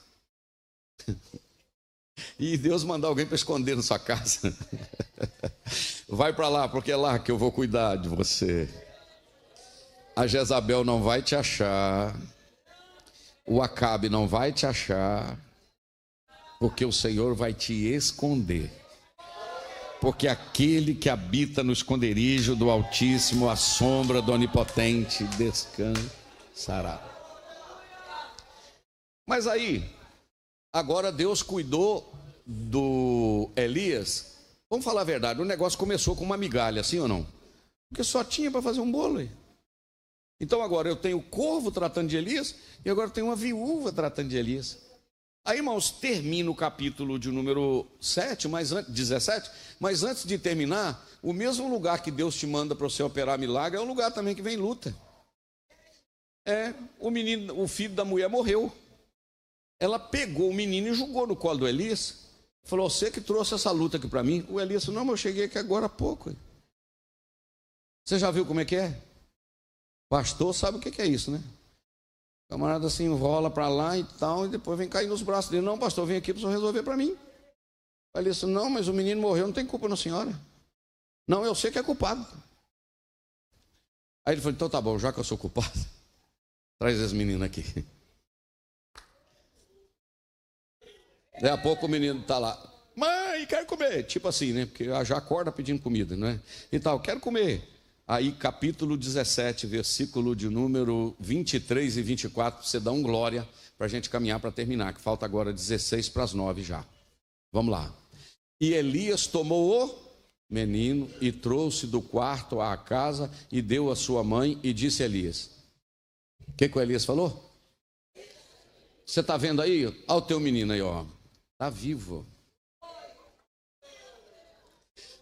e Deus mandar alguém para esconder na sua casa. Vai para lá, porque é lá que eu vou cuidar de você. A Jezabel não vai te achar, o Acabe não vai te achar, porque o Senhor vai te esconder. Porque aquele que habita no esconderijo do Altíssimo, à sombra do Onipotente, descansará. Mas aí, agora Deus cuidou do Elias. Vamos falar a verdade, o negócio começou com uma migalha, sim ou não? Porque só tinha para fazer um bolo aí. Então agora eu tenho o corvo tratando de Elias e agora tenho uma viúva tratando de Elias. Aí, irmãos, termina o capítulo de número 17, mas antes de terminar, o mesmo lugar que Deus te manda para você operar milagre é o lugar também que vem luta. O filho da mulher morreu. Ela pegou o menino e jogou no colo do Elias. Falou, você que trouxe essa luta aqui para mim. O Elias falou, não, mas eu cheguei aqui agora há pouco. Você já viu como é que é? Pastor sabe o que é isso, né? O camarada se enrola para lá e tal, e depois vem cair nos braços dele. Não, pastor, vem aqui para o senhor resolver para mim. Aí ele disse, não, mas o menino morreu, não tem culpa na senhora. Não, eu sei que é culpado. Aí ele falou, então tá bom, já que eu sou culpado, traz esse menino aqui. Daí a pouco o menino está lá, mãe, quero comer. Tipo assim, né? Porque já acorda pedindo comida, não é? E tal, quero comer. Aí capítulo 17, versículo de número 23 e 24, você dá um glória para a gente caminhar para terminar, que falta agora 16 para as 9 já. Vamos lá. E Elias tomou o menino e trouxe do quarto à casa e deu à sua mãe e disse a Elias. O que o Elias falou? Você está vendo aí? Olha o teu menino aí, ó. Está vivo.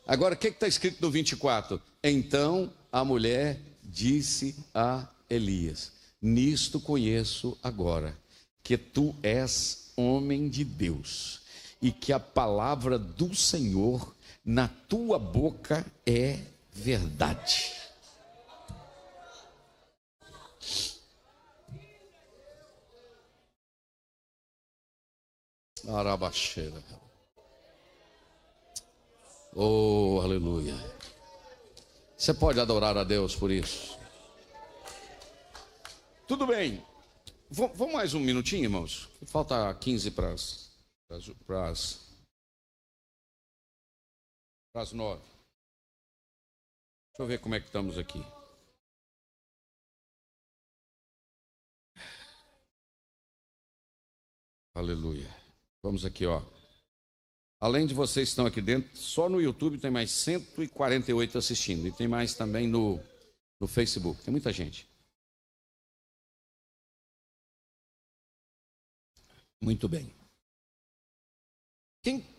Agora, o que está escrito no 24? Então a mulher disse a Elias, nisto conheço agora, que tu és homem de Deus, e que a palavra do Senhor na tua boca é verdade. Arabaxeira. Oh, aleluia. Você pode adorar a Deus por isso. Tudo bem. Vamos mais um minutinho, irmãos? Falta 15 para as 9. Deixa eu ver como é que estamos aqui. Aleluia. Vamos aqui, ó. Além de vocês que estão aqui dentro, só no YouTube tem mais 148 assistindo. E tem mais também no Facebook. Tem muita gente. Muito bem.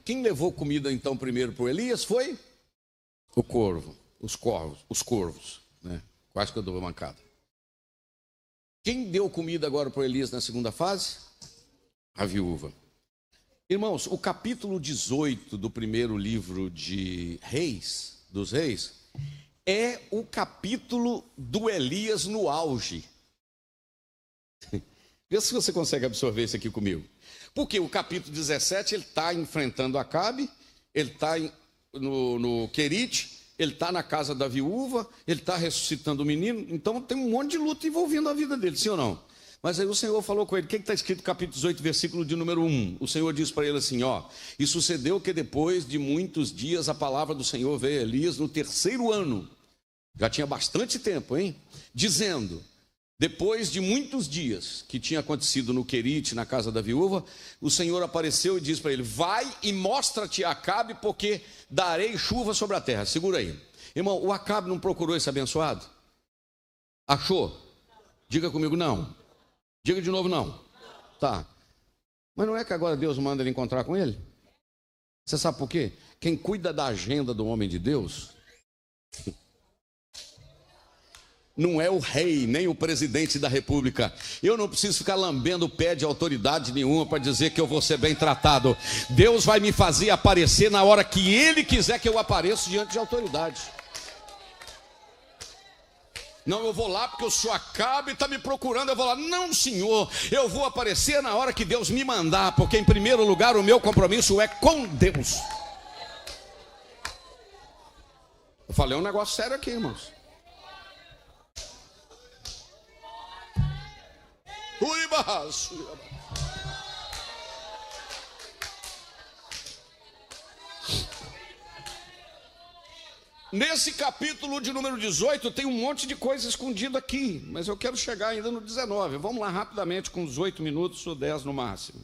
Quem levou comida então primeiro para o Elias foi o corvo. Os corvos. Né? Quase que eu dou uma mancada. Quem deu comida agora para o Elias na segunda fase? A viúva. Irmãos, o capítulo 18 do primeiro livro de Reis, dos Reis, é o capítulo do Elias no auge. Vê se você consegue absorver isso aqui comigo. Porque o capítulo 17, ele está enfrentando Acabe, ele está no Querite, ele está na casa da viúva, ele está ressuscitando o menino, então tem um monte de luta envolvendo a vida dele, sim ou não? Mas aí o Senhor falou com ele, o que está escrito no capítulo 18, versículo de número 1? O Senhor diz para ele assim, ó, e sucedeu que depois de muitos dias a palavra do Senhor veio a Elias no 3º ano, já tinha bastante tempo, hein? Dizendo, depois de muitos dias que tinha acontecido no Querite, na casa da viúva, o Senhor apareceu e disse para ele, vai e mostra-te a Acabe, porque darei chuva sobre a terra. Segura aí. Irmão, o Acabe não procurou esse abençoado? Achou? Diga comigo, não. Diga de novo, não. Tá. Mas não é que agora Deus manda ele encontrar com ele? Você sabe por quê? Quem cuida da agenda do homem de Deus não é o rei, nem o presidente da república. Eu não preciso ficar lambendo o pé de autoridade nenhuma para dizer que eu vou ser bem tratado. Deus vai me fazer aparecer na hora que Ele quiser que eu apareça diante de autoridade. Não, eu vou lá porque o senhor Acabe está me procurando, eu vou lá. Não, senhor, eu vou aparecer na hora que Deus me mandar, porque em primeiro lugar o meu compromisso é com Deus. Eu falei um negócio sério aqui, irmãos. Nesse capítulo de número 18 tem um monte de coisa escondida aqui, mas eu quero chegar ainda no 19. Vamos lá rapidamente, com uns 8 minutos ou 10 no máximo.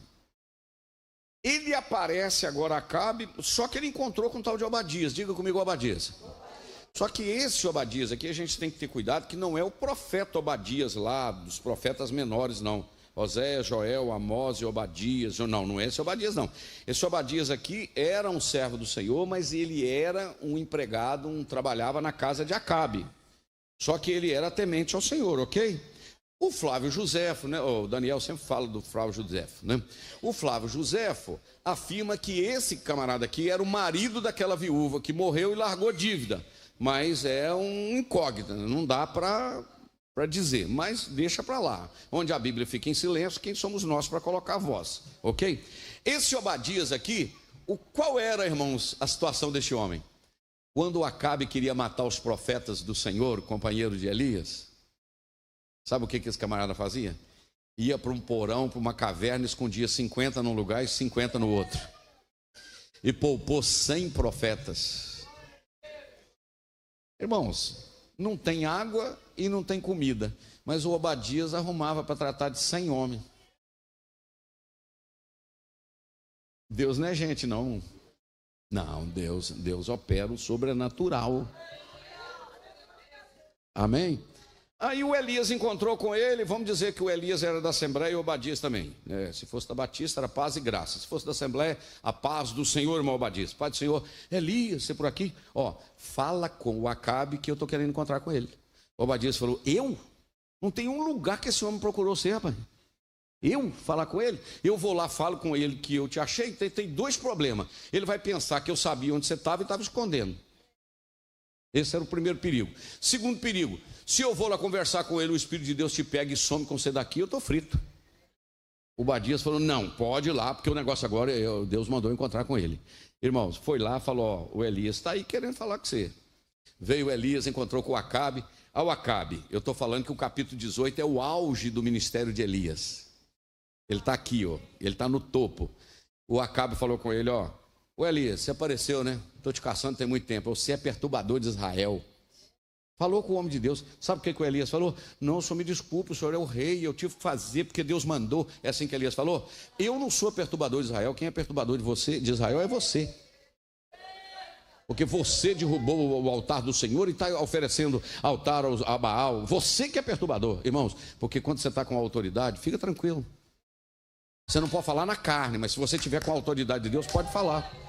Ele aparece agora a Acabe, só que ele encontrou com o tal de Obadias. Diga comigo, Obadias. Só que esse Obadias aqui, a gente tem que ter cuidado, que não é o profeta Obadias lá, dos profetas menores, não. Oséias, Joel, Amós e Obadias. Não é esse Obadias, não. Esse Obadias aqui era um servo do Senhor, mas ele era um empregado, trabalhava na casa de Acabe. Só que ele era temente ao Senhor, ok? O Flávio Josefo, né? O Daniel sempre fala do Flávio Josefo, né? O Flávio Josefo afirma que esse camarada aqui era o marido daquela viúva que morreu e largou dívida. Mas é um incógnito, não dá para dizer, mas deixa para lá. Onde a Bíblia fica em silêncio, quem somos nós para colocar a voz, ok? Esse Obadias aqui, qual era, irmãos, a situação deste homem? Quando Acabe queria matar os profetas do Senhor, companheiro de Elias, sabe o que esse camarada fazia? Ia para um porão, para uma caverna, escondia 50 num lugar e 50 no outro. E poupou 100 profetas. Irmãos, não tem água e não tem comida, mas o Obadias arrumava para tratar de 100 homens. Deus não é gente, não. Não, Deus opera o sobrenatural. Amém? Aí o Elias encontrou com ele. Vamos dizer que o Elias era da Assembleia e o Obadias também. Se fosse da Batista, era paz e graça. Se fosse da Assembleia, a paz do Senhor, irmão Obadias. Pai do Senhor, Elias, você por aqui? Fala com o Acabe que eu estou querendo encontrar com ele. O Obadias falou, eu? Não tem um lugar que esse homem procurou ser, rapaz. Eu falar com ele? Eu vou lá, falo com ele que eu te achei. Tem 2 problemas. Ele vai pensar que eu sabia onde você estava e estava escondendo. Esse era o primeiro perigo. Segundo perigo, se eu vou lá conversar com ele, o Espírito de Deus te pega e some com você daqui, eu estou frito. O Obadias falou, não, pode ir lá, porque o negócio agora, Deus mandou encontrar com ele. Irmãos, foi lá, falou, o Elias está aí querendo falar com você. Veio o Elias, encontrou com o Acabe. Ao Acabe, eu estou falando que o capítulo 18 é o auge do ministério de Elias. Ele está aqui, ele está no topo. O Acabe falou com ele, o Elias, você apareceu, né? Estou te caçando tem muito tempo. Você é perturbador de Israel. Falou com o homem de Deus. Sabe o que o Elias falou? Não, o senhor me desculpe, o senhor é o rei, eu tive que fazer porque Deus mandou. É assim que Elias falou? Eu não sou perturbador de Israel, quem é perturbador de Israel é você. Porque você derrubou o altar do Senhor e está oferecendo altar a Baal. Você que é perturbador, irmãos. Porque quando você está com a autoridade, fica tranquilo. Você não pode falar na carne, mas se você tiver com a autoridade de Deus, pode falar.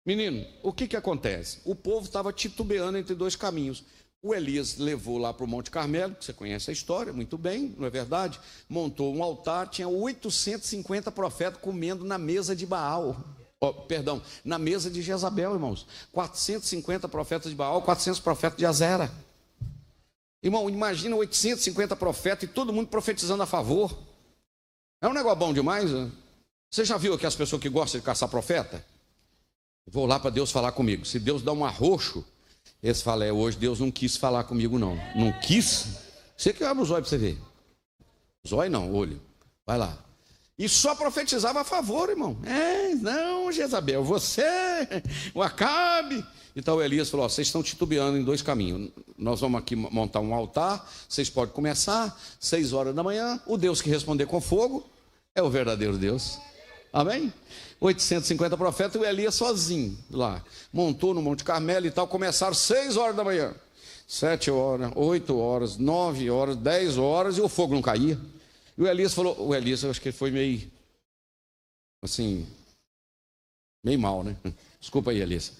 Menino, o que acontece? O povo estava titubeando entre 2 caminhos. O Elias levou lá para o Monte Carmelo, que você conhece a história muito bem, não é verdade? Montou um altar, tinha 850 profetas comendo na mesa de Baal. Na mesa de Jezabel, irmãos. 450 profetas de Baal, 400 profetas de Azera. Irmão, imagina 850 profetas e todo mundo profetizando a favor. É um negócio bom demais, né? Você já viu aqui as pessoas que gostam de caçar profeta? Vou lá para Deus falar comigo. Se Deus dá um arroxo, eles falam, hoje Deus não quis falar comigo, não. Não quis? Você que abre os olhos para você ver. Os olhos não, olho. Vai lá. E só profetizava a favor, irmão. Não, Jezabel, você, o Acabe. Então Elias falou, vocês estão titubeando em 2 caminhos. Nós vamos aqui montar um altar, vocês podem começar, 6 horas da manhã. O Deus que responder com fogo é o verdadeiro Deus. Amém? 850 profetas e o Elias sozinho lá. Montou no Monte Carmelo e tal, começaram 6 horas da manhã. 7 horas, 8 horas, 9 horas, 10 horas e o fogo não caía. E o Elias falou, eu acho que ele foi meio, assim, meio mal, né? Desculpa aí, Elias.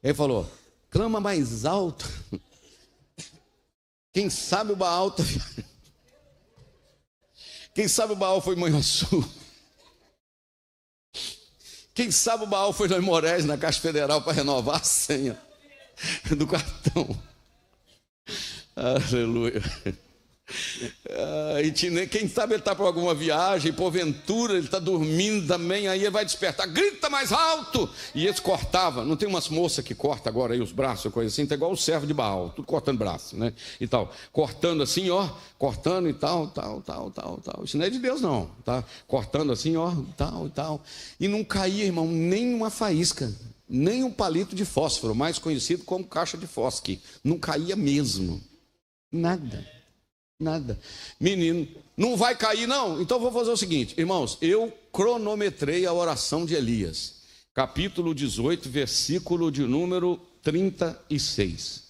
Ele falou, clama mais alto. Quem sabe o Baal, quem sabe o Baal foi Manhuaçu. Quem sabe o Baal foi no Moraes, na Caixa Federal, para renovar a senha do cartão. Aleluia. E quem sabe ele está para alguma viagem, porventura ele está dormindo também, aí ele vai despertar, grita mais alto. E eles cortavam, não tem umas moças que cortam agora aí os braços, coisa assim, tá igual o servo de Baal, tudo cortando braço, né? E tal, cortando assim, ó, cortando e tal. Isso não é de Deus, não, tá? Cortando assim, ó, tal. E não caía, irmão, nem uma faísca, nem um palito de fósforo, mais conhecido como caixa de fósforo, não caía mesmo, nada. Menino, não vai cair não? Então vou fazer o seguinte, irmãos, eu cronometrei a oração de Elias, capítulo 18, versículo de número 36.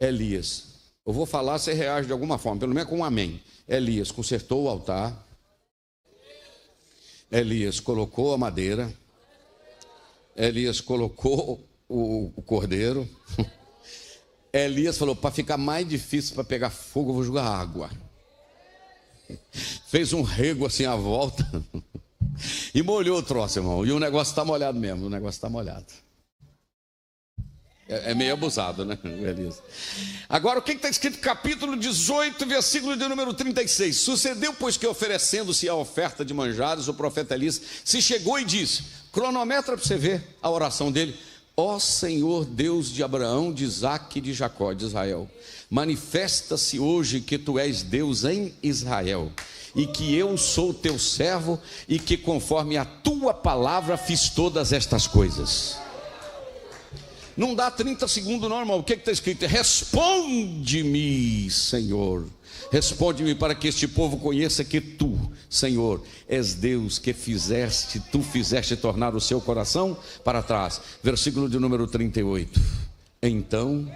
Elias, eu vou falar, você reage de alguma forma, pelo menos com um amém. Elias consertou o altar, Elias colocou a madeira, Elias colocou o cordeiro. Elias falou, para ficar mais difícil para pegar fogo, eu vou jogar água. Fez um rego assim à volta e molhou o troço, irmão. E o negócio está molhado mesmo, o negócio está molhado. É meio abusado, né, Elias? Agora, o que está escrito? Capítulo 18, versículo de número 36. Sucedeu, pois, que oferecendo-se a oferta de manjares, o profeta Elias se chegou e disse, cronometra para você ver a oração dele. Ó Senhor Deus de Abraão, de Isaque e de Jacó, de Israel, manifesta-se hoje que tu és Deus em Israel, e que eu sou teu servo, e que conforme a tua palavra fiz todas estas coisas. Não dá 30 segundos não, irmão. O que está escrito? Responde-me, Senhor. Responde-me para que este povo conheça que tu, Senhor, és Deus que tu fizeste tornar o seu coração para trás. Versículo de número 38. Então,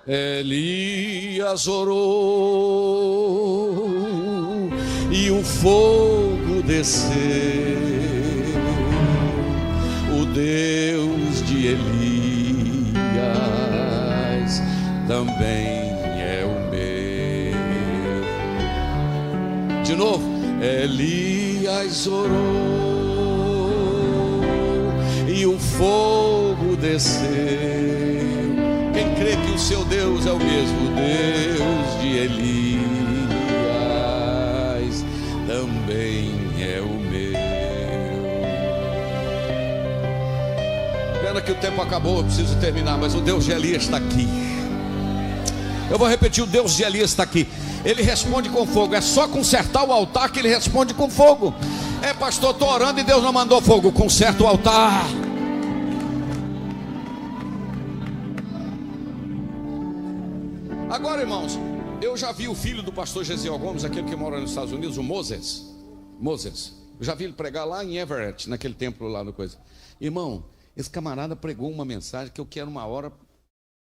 Elias orou e o fogo desceu. O Deus de Elias também é o meu. De novo, Elias orou e o fogo desceu. Quem crê que o seu Deus é o mesmo Deus de Elias, também é o meu. Pena que o tempo acabou, eu preciso terminar, mas o Deus de Elias está aqui. Eu vou repetir, o Deus de Elias está aqui. Ele responde com fogo, é só consertar o altar que ele responde com fogo. É, pastor, estou orando e Deus não mandou fogo. Conserta o altar. Agora, irmãos, eu já vi o filho do pastor Gesiel Gomes, aquele que mora nos Estados Unidos, o Moses. Eu já vi ele pregar lá em Everett, naquele templo lá no coisa. Irmão, esse camarada pregou uma mensagem que eu quero uma hora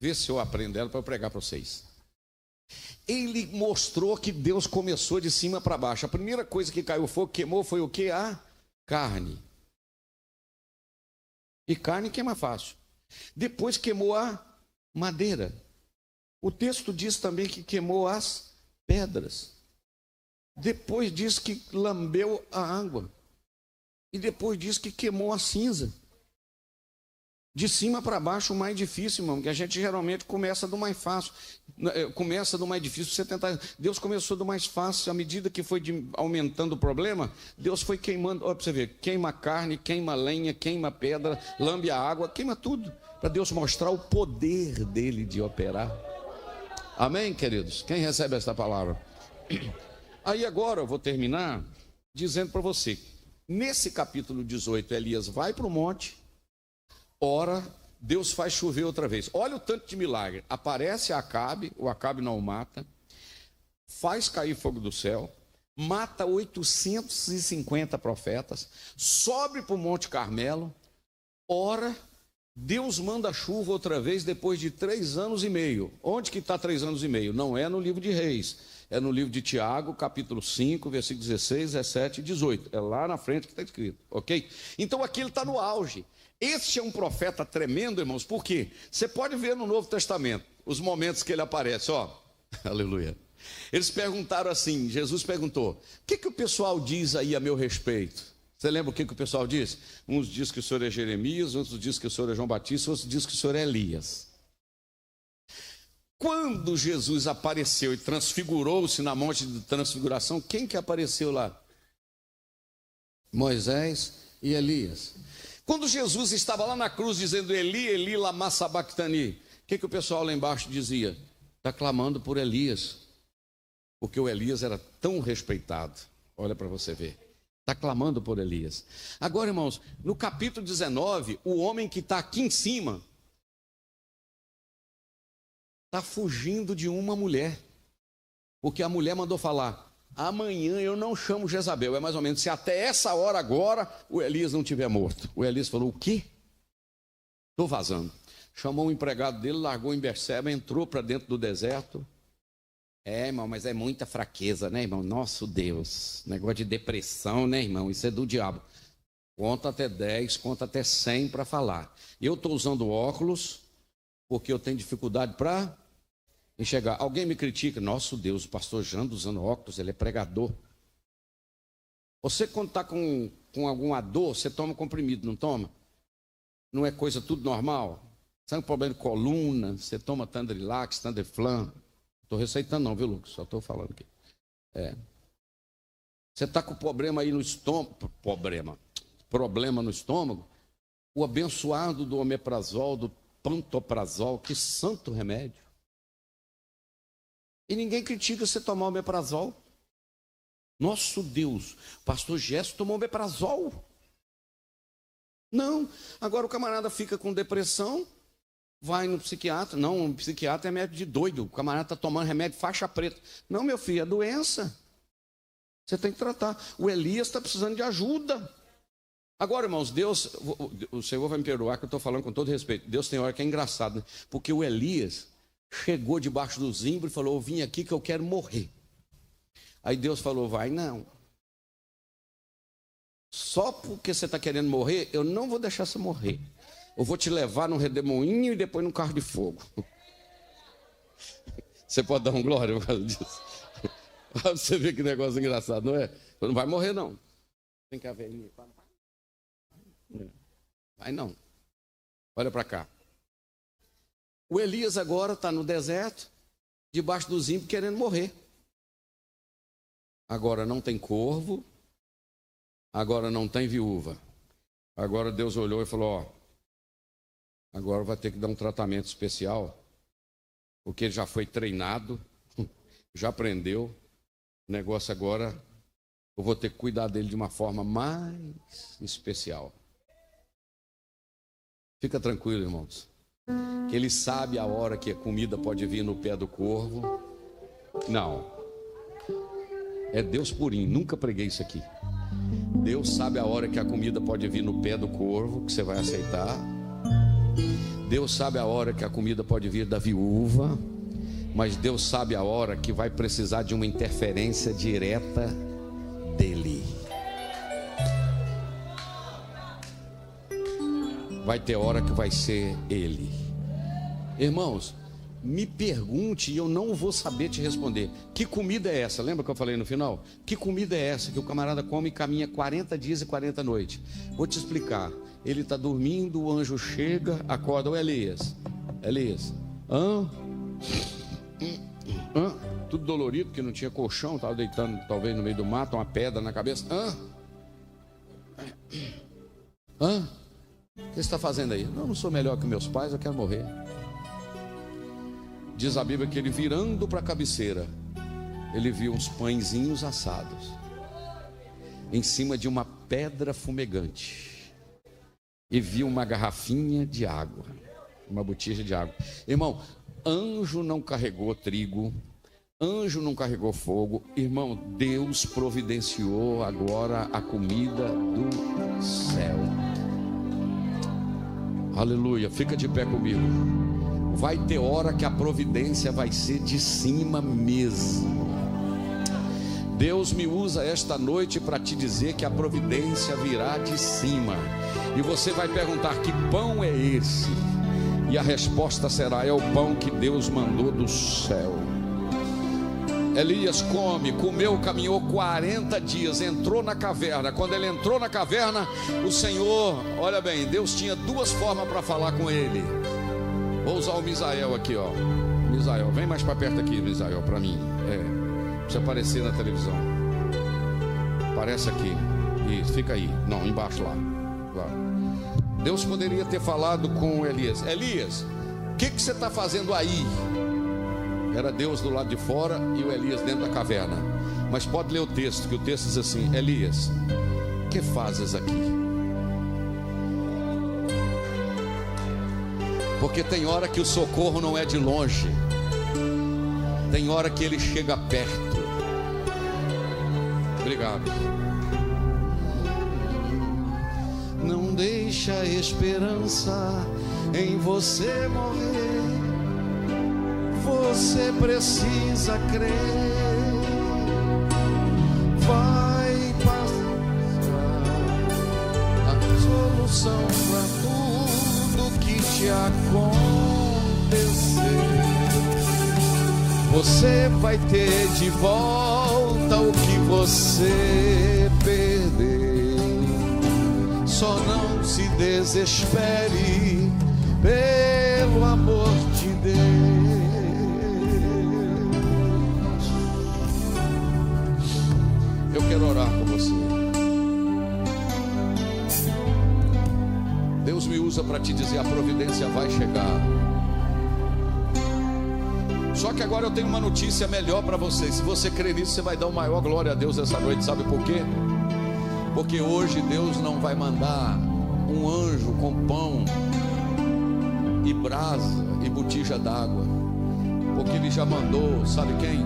ver se eu aprendo ela para eu pregar para vocês. Ele mostrou que Deus começou de cima para baixo. A primeira coisa que caiu fogo, queimou, foi o que? A carne. E carne queima fácil. Depois queimou a madeira. O texto diz também que queimou as pedras. Depois diz que lambeu a água. E depois diz que queimou a cinza. De cima para baixo, o mais difícil, irmão, que a gente geralmente começa do mais fácil. Começa do mais difícil, você tentar. Deus começou do mais fácil, à medida que foi aumentando o problema, Deus foi queimando. Olha para você ver, queima carne, queima lenha, queima pedra, lambe a água, queima tudo, para Deus mostrar o poder dele de operar. Amém, queridos? Quem recebe esta palavra? Aí agora eu vou terminar dizendo para você, nesse capítulo 18, Elias vai para o monte, ora, Deus faz chover outra vez. Olha o tanto de milagre. Aparece Acabe, o Acabe não o mata, faz cair fogo do céu, mata 850 profetas, sobe para o Monte Carmelo, ora, Deus manda chuva outra vez depois de 3 anos e meio. Onde que está 3 anos e meio? Não é no livro de Reis, é no livro de Tiago, capítulo 5, versículos 16, 17 e 18. É lá na frente que está escrito, ok? Então aqui ele está no auge. Este é um profeta tremendo, irmãos, porque você pode ver no Novo Testamento os momentos que ele aparece, ó, aleluia. Eles perguntaram assim, Jesus perguntou: o que o pessoal diz aí a meu respeito? Você lembra o que o pessoal diz? Uns dizem que o senhor é Jeremias, outros dizem que o senhor é João Batista, outros dizem que o senhor é Elias. Quando Jesus apareceu e transfigurou-se na monte de transfiguração, quem que apareceu lá? Moisés e Elias. Quando Jesus estava lá na cruz dizendo Eli, Eli, lama sabachthani, o que o pessoal lá embaixo dizia? Está clamando por Elias, porque o Elias era tão respeitado. Olha para você ver. Está clamando por Elias. Agora, irmãos, no capítulo 19, o homem que está aqui em cima está fugindo de uma mulher, porque a mulher mandou falar: amanhã eu não chamo Jezabel. É mais ou menos, se até essa hora agora o Elias não tiver morto. O Elias falou: o quê? Estou vazando. Chamou o empregado dele, largou em Berseba, entrou para dentro do deserto. Irmão, mas é muita fraqueza, né, irmão? Nosso Deus, negócio de depressão, né, irmão? Isso é do diabo. Conta até 10, conta até 100 para falar. Eu estou usando óculos porque eu tenho dificuldade para enxergar. Alguém me critica: nosso Deus, o pastor Jando usando óculos, ele é pregador. Você, quando está com alguma dor, você toma comprimido, não toma? Não é coisa tudo normal? Você tem um problema de coluna, você toma Tandrilax, Tandeflan. Estou receitando não, viu, Lucas? Só estou falando aqui. Você está com problema aí no estômago, problema no estômago, o abençoado do omeprazol, do pantoprazol, que santo remédio. E ninguém critica você tomar omeprazol. Nosso Deus, o pastor Gesso tomou omeprazol. Não, agora o camarada fica com depressão, vai no psiquiatra. Não, o psiquiatra é médico de doido. O camarada está tomando remédio faixa preta. Não, meu filho, é doença. Você tem que tratar. O Elias está precisando de ajuda. Agora, irmãos, Deus, o Senhor vai me perdoar que eu estou falando com todo respeito. Deus tem hora que é engraçado, né? Porque o Elias chegou debaixo do zimbro e falou: eu vim aqui que eu quero morrer. Aí Deus falou: vai não. Só porque você está querendo morrer, eu não vou deixar você morrer. Eu vou te levar num redemoinho e depois num carro de fogo. Você pode dar um glória por causa disso? Você vê que negócio engraçado, não é? Você não vai morrer, não. Tem que haver velhinha. Vai não. Olha para cá. O Elias agora está no deserto, debaixo do zimbro, querendo morrer. Agora não tem corvo, agora não tem viúva. Agora Deus olhou e falou: ó, agora vai ter que dar um tratamento especial, porque ele já foi treinado, já aprendeu. O negócio agora, eu vou ter que cuidar dele de uma forma mais especial. Fica tranquilo, irmãos, que ele sabe a hora que a comida pode vir no pé do corvo. Não, é Deus purinho, nunca preguei isso aqui. Deus sabe a hora que a comida pode vir no pé do corvo, que você vai aceitar. Deus sabe a hora que a comida pode vir da viúva, mas Deus sabe a hora que vai precisar de uma interferência direta dele. Vai ter hora que vai ser ele. Irmãos, me pergunte e eu não vou saber te responder. Que comida é essa? Lembra que eu falei no final? Que comida é essa que o camarada come e caminha 40 dias e 40 noites? Vou te explicar. Ele está dormindo, o anjo chega, acorda. O Elias. Elias. Tudo dolorido, porque não tinha colchão, estava deitando talvez no meio do mato, uma pedra na cabeça. O que você está fazendo aí? Não sou melhor que meus pais, eu quero morrer. Diz a Bíblia que ele, virando para a cabeceira, ele viu uns pãezinhos assados em cima de uma pedra fumegante e viu uma garrafinha de água, uma botija de água. Irmão, anjo não carregou trigo, anjo não carregou fogo. Irmão, Deus providenciou agora a comida do céu. Aleluia, fica de pé comigo. Vai ter hora que a providência vai ser de cima mesmo. Deus me usa esta noite para te dizer que a providência virá de cima. E você vai perguntar: que pão é esse? E a resposta será: é o pão que Deus mandou do céu. Elias comeu, caminhou 40 dias, entrou na caverna. Quando ele entrou na caverna, o Senhor, olha bem, Deus tinha duas formas para falar com ele. Vou usar o Misael aqui, ó. Misael, vem mais para perto aqui, Misael, para mim. Precisa aparecer na televisão. Aparece aqui. Isso, fica aí. Não, embaixo lá. Deus poderia ter falado com Elias: Elias, o que você está fazendo aí? Era Deus do lado de fora e o Elias dentro da caverna. Mas pode ler o texto, que o texto diz assim: Elias, o que fazes aqui? Porque tem hora que o socorro não é de longe, tem hora que ele chega perto. Obrigado. Não deixa a esperança em você morrer. Você precisa crer. Vai passar a solução para tudo que te acontecer. Você vai ter de volta o que você perdeu. Só não se desespere, pelo amor de Deus. Eu quero orar com você. Deus me usa para te dizer: a providência vai chegar. Só que agora eu tenho uma notícia melhor para você. Se você crer nisso, você vai dar uma maior glória a Deus essa noite. Sabe por quê? Porque hoje Deus não vai mandar um anjo com pão e brasa e botija d'água, porque Ele já mandou, sabe quem?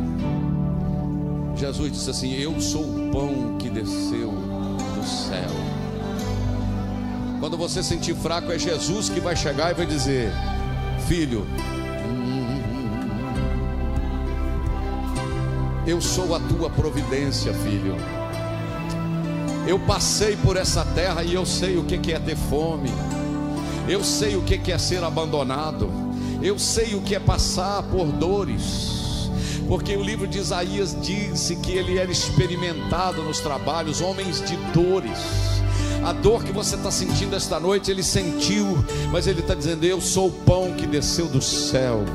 Jesus disse assim: eu sou o pão que desceu do céu. Quando você sentir fraco, é Jesus que vai chegar e vai dizer: filho, eu sou a tua providência, filho. Eu passei por essa terra e eu sei o que é ter fome. Eu sei o que é ser abandonado. Eu sei o que é passar por dores. Porque o livro de Isaías disse que ele era experimentado nos trabalhos, homens de dores. A dor que você está sentindo esta noite, ele sentiu, mas ele está dizendo: eu sou o pão que desceu do céu.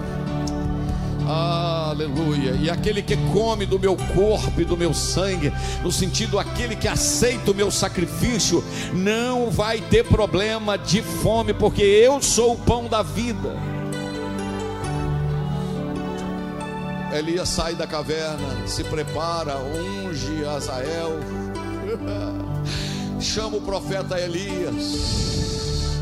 Aleluia. E aquele que come do meu corpo e do meu sangue, no sentido, aquele que aceita o meu sacrifício, não vai ter problema de fome, porque eu sou o pão da vida. Elias sai da caverna, se prepara, unge Azael, chama o profeta Elias,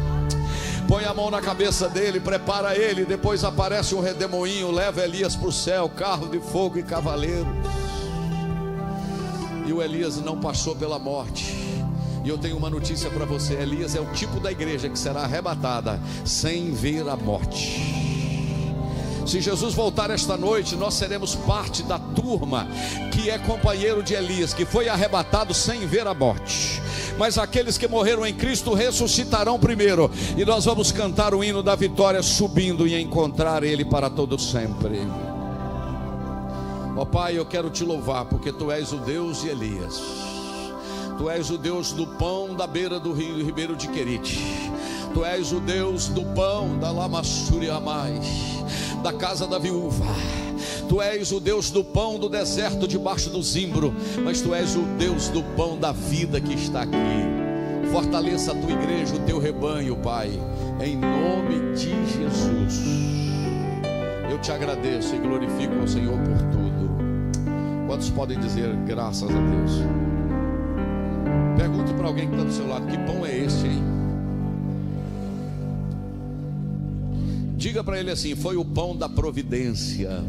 põe a mão na cabeça dele, prepara ele. Depois aparece um redemoinho, leva Elias para o céu, carro de fogo e cavaleiro. E o Elias não passou pela morte. E eu tenho uma notícia para você: Elias é o tipo da igreja que será arrebatada sem ver a morte. Se Jesus voltar esta noite, nós seremos parte da turma que é companheiro de Elias, que foi arrebatado sem ver a morte. Mas aqueles que morreram em Cristo ressuscitarão primeiro, e nós vamos cantar o hino da vitória, subindo e encontrar Ele para todo sempre. Ó Pai, eu quero te louvar, porque Tu és o Deus de Elias. Tu és o Deus do pão da beira do rio Ribeiro de Querite. Tu és o Deus do pão da Lamassuriamais, da casa da viúva. Tu és o Deus do pão do deserto debaixo do zimbro, mas Tu és o Deus do pão da vida que está aqui. Fortaleça a Tua igreja, o Teu rebanho, Pai, em nome de Jesus. Eu te agradeço e glorifico ao Senhor por tudo. Quantos podem dizer graças a Deus? Pergunte para alguém que está do seu lado: que pão é esse, hein? Diga para ele assim: foi o pão da providência.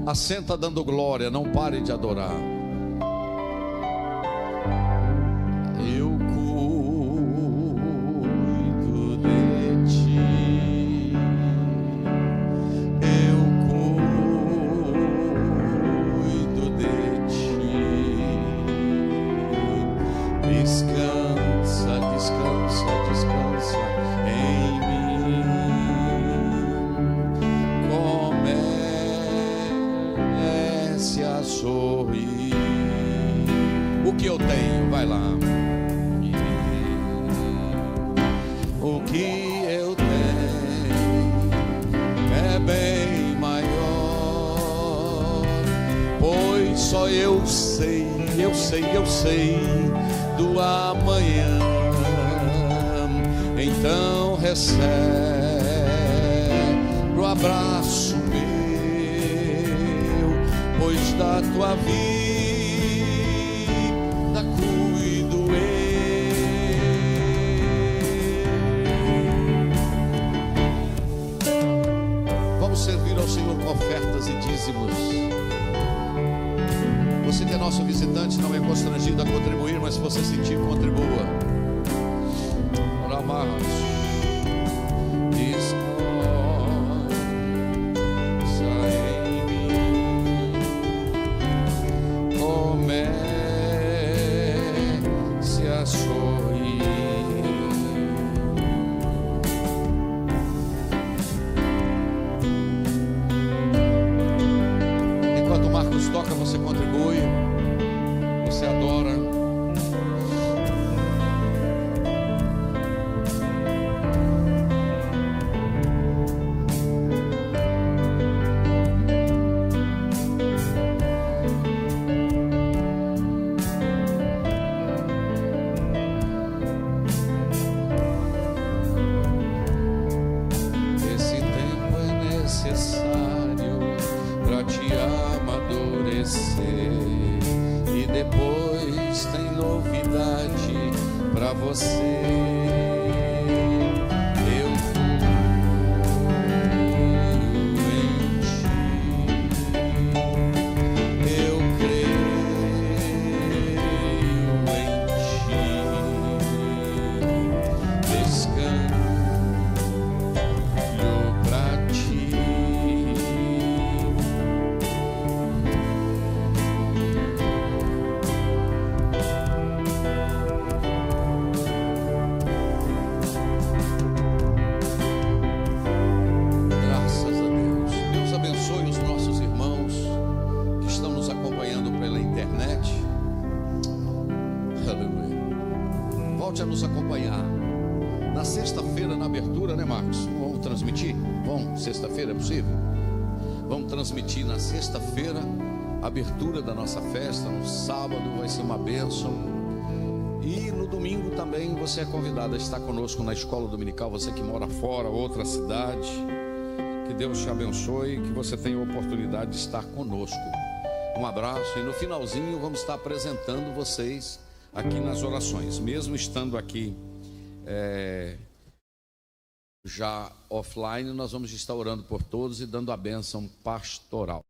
Assenta dando glória, não pare de adorar. Eu cuido de ti, eu cuido de ti. Descansa que eu tenho, vai lá. O que eu tenho é bem maior, pois só eu sei do amanhã. Então recebe o abraço meu, pois da tua vida cuido eu. Vamos servir ao Senhor com ofertas e dízimos. Você que é nosso visitante, não é constrangido a contribuir, mas se você sentir, contribua. Oramos. Enquanto o Marcos toca, você contribui, você adora. Esse tempo é necessário para te amadurecer, e depois tem novidade para você. Eu volte a nos acompanhar na sexta-feira, na abertura, né, Marcos? Vamos transmitir? Vamos, sexta-feira é possível? Vamos transmitir na sexta-feira a abertura da nossa festa. No sábado vai ser uma bênção, e no domingo também você é convidado a estar conosco na escola dominical. Você que mora fora, outra cidade, que Deus te abençoe, que você tenha a oportunidade de estar conosco. Um abraço, e no finalzinho vamos estar apresentando vocês aqui nas orações, mesmo estando aqui já offline. Nós vamos estar orando por todos e dando a bênção pastoral.